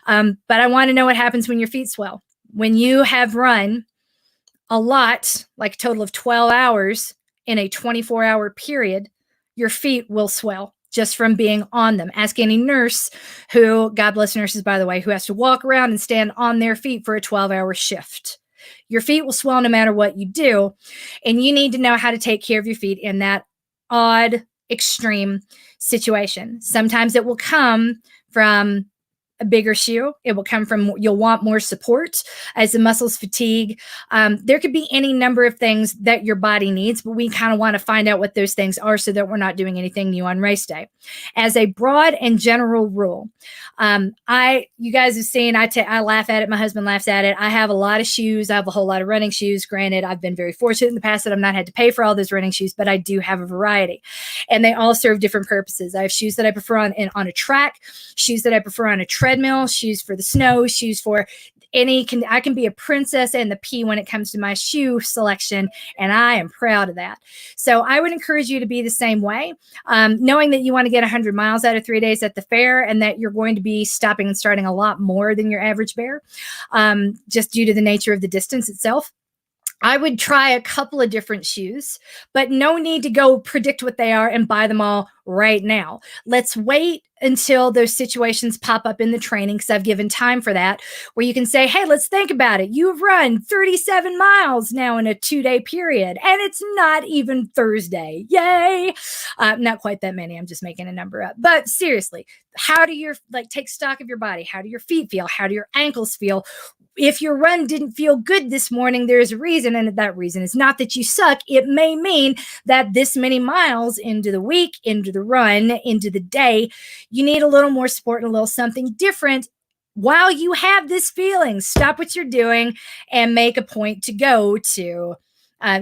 But I want to know what happens when your feet swell. When you have run a lot, like a total of 12 hours in a 24-hour period, your feet will swell just from being on them. Ask any nurse who, God bless nurses, by the way, who has to walk around and stand on their feet for a 12-hour shift. Your feet will swell no matter what you do. And you need to know how to take care of your feet in that odd, extreme situation. Sometimes it will come from a bigger shoe. It will come from, you'll want more support as the muscles fatigue. There could be any number of things that your body needs, but we kind of want to find out what those things are so that we're not doing anything new on race day. As a broad and general rule, you guys have seen, I laugh at it. My husband laughs at it. I have a lot of shoes. I have a whole lot of running shoes. Granted, I've been very fortunate in the past that I've not had to pay for all those running shoes, but I do have a variety and they all serve different purposes. I have shoes that I prefer on a track, shoes that I prefer on a treadmill, shoes for the snow, shoes for I can be a princess and the P when it comes to my shoe selection, and I am proud of that. So I would encourage you to be the same way, knowing that you want to get 100 miles out of 3 days at the fair and that you're going to be stopping and starting a lot more than your average bear, just due to the nature of the distance itself. I would try a couple of different shoes, but no need to go predict what they are and buy them all right now. Let's wait until those situations pop up in the training, because I've given time for that, where you can say, hey, let's think about it. You've run 37 miles now in a 2-day period, and it's not even Thursday. Yay. Not quite that many. I'm just making a number up. But seriously, how do your, take stock of your body? How do your feet feel? How do your ankles feel? If your run didn't feel good this morning, there's a reason, and that reason is not that you suck. It may mean that this many miles into the week, into the run, into the day, you need a little more support and a little something different. While you have this feeling, stop what you're doing and make a point to go to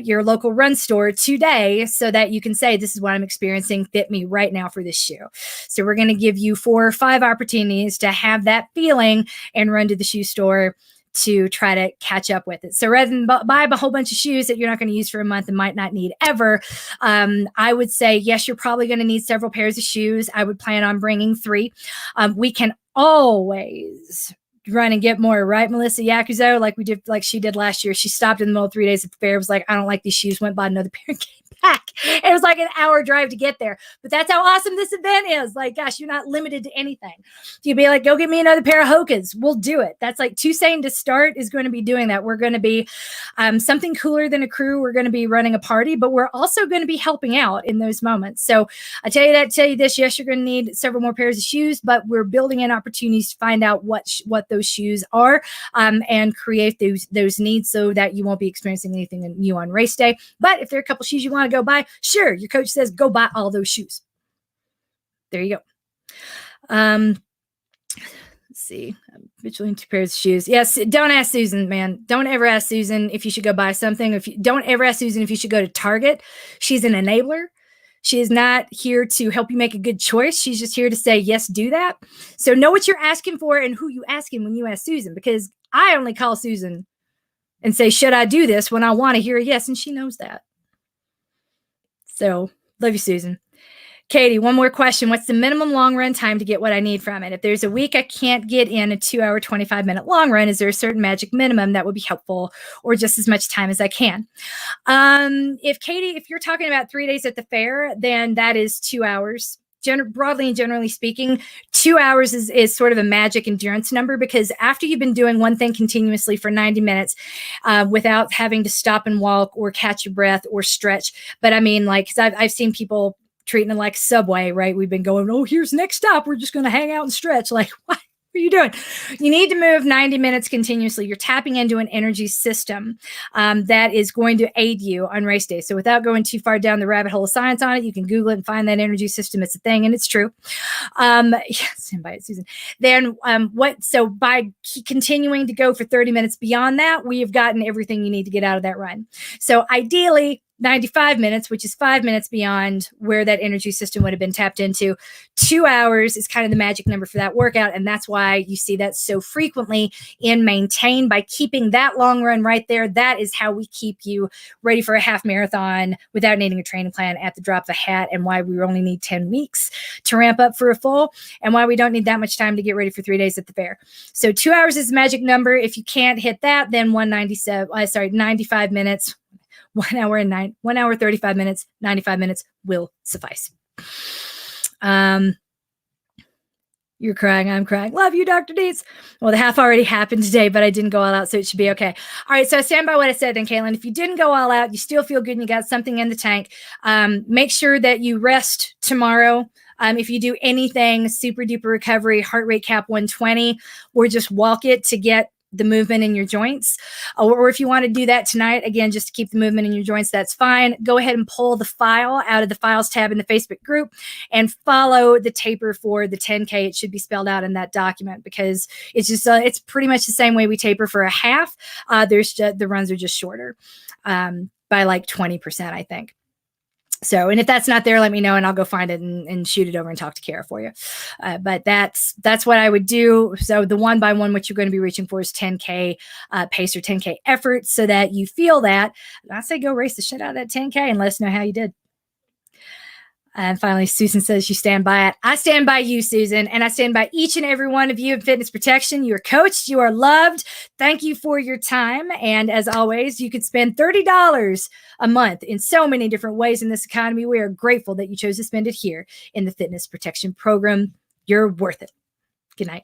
your local run store today so that you can say, this is what I'm experiencing, fit me right now for this shoe. So we're going to give you 4 or 5 opportunities to have that feeling and run to the shoe store to try to catch up with it. So rather than buy a whole bunch of shoes that you're not going to use for a month and might not need ever, I would say, yes, you're probably going to need several pairs of shoes. I would plan on bringing 3. We can always run and get more, right, Melissa Yakuzo? Like she did last year. She stopped in the middle of 3 days at the fair, was like, I don't like these shoes, went bought another pair and came back. It was like an hour drive to get there. But that's how awesome this event is. Like, gosh, you're not limited to anything. You'd be like, go get me another pair of Hokas. We'll do it. That's like Tuesday to start is going to be doing that. We're going to be something cooler than a crew. We're going to be running a party, but we're also going to be helping out in those moments. So I tell you this, yes, you're going to need several more pairs of shoes, but we're building in opportunities to find out what those shoes are and create those needs so that you won't be experiencing anything new on race day. But if there are a couple shoes you want to go buy, sure, your coach says go buy all those shoes. there you go. Let's see. Between two pairs of shoes. Yes, don't ask Susan, man. Don't ever ask Susan if you should go buy something. Don't ever ask Susan if you should go to Target. She's an enabler. She is not here to help you make a good choice. She's just here to say, yes, do that. So know what you're asking for and who you asking when you ask Susan, because I only call Susan and say, should I do this, when I want to hear a yes, and she knows that. So love you, Susan. Katie, one more question. What's the minimum long run time to get what I need from it? If there's a week I can't get in a 2-hour, 25-minute long run, is there a certain magic minimum that would be helpful, or just as much time as I can? If you're talking about 3 days at the fair, then that is 2 hours. Broadly and generally speaking, 2 hours is sort of a magic endurance number, because after you've been doing one thing continuously for 90 minutes without having to stop and walk or catch your breath or stretch. But I mean, like, because I've seen people treating it like Subway, right? We've been going, oh, here's next stop. We're just going to hang out and stretch. Like, what are you doing? You need to move 90 minutes continuously. You're tapping into an energy system that is going to aid you on race day. So without going too far down the rabbit hole of science on it, you can Google it and find that energy system. It's a thing, and it's true. Stand by it, Susan. Then so by continuing to go for 30 minutes beyond that, we have gotten everything you need to get out of that run. So ideally, 95 minutes, which is 5 minutes beyond where that energy system would have been tapped into. 2 hours is kind of the magic number for that workout. And that's why you see that so frequently in Maintain. By keeping that long run right there, that is how we keep you ready for a half marathon without needing a training plan at the drop of a hat, and why we only need 10 weeks to ramp up for a full, and why we don't need that much time to get ready for 3 days at the fair. So 2 hours is the magic number. If you can't hit that, then 95 minutes. 1 hour, 35 minutes, 95 minutes will suffice. You're crying. I'm crying. Love you, Dr. Deeds. Well, the half already happened today, but I didn't go all out, so it should be okay. All right, so I stand by what I said then, Caitlin. If you didn't go all out, you still feel good and you got something in the tank, make sure that you rest tomorrow. If you do anything super duper recovery, heart rate cap 120, or just walk it to get the movement in your joints, or if you want to do that tonight, again, just to keep the movement in your joints, that's fine. Go ahead and pull the file out of the files tab in the Facebook group and follow the taper for the 10K. It should be spelled out in that document, because it's just it's pretty much the same way we taper for a half. The runs are just shorter by like 20%, I think. So, and if that's not there, let me know and I'll go find it and shoot it over and talk to Kara for you. But that's what I would do. So the 1 by 1, what you're going to be reaching for is 10K pace or 10K effort, so that you feel that. And I say go race the shit out of that 10K and let us know how you did. And finally, Susan says you stand by it. I stand by you, Susan, and I stand by each and every one of you in Fitness Protection. You are coached. You are loved. Thank you for your time. And as always, you could spend $30 a month in so many different ways in this economy. We are grateful that you chose to spend it here in the Fitness Protection program. You're worth it. Good night.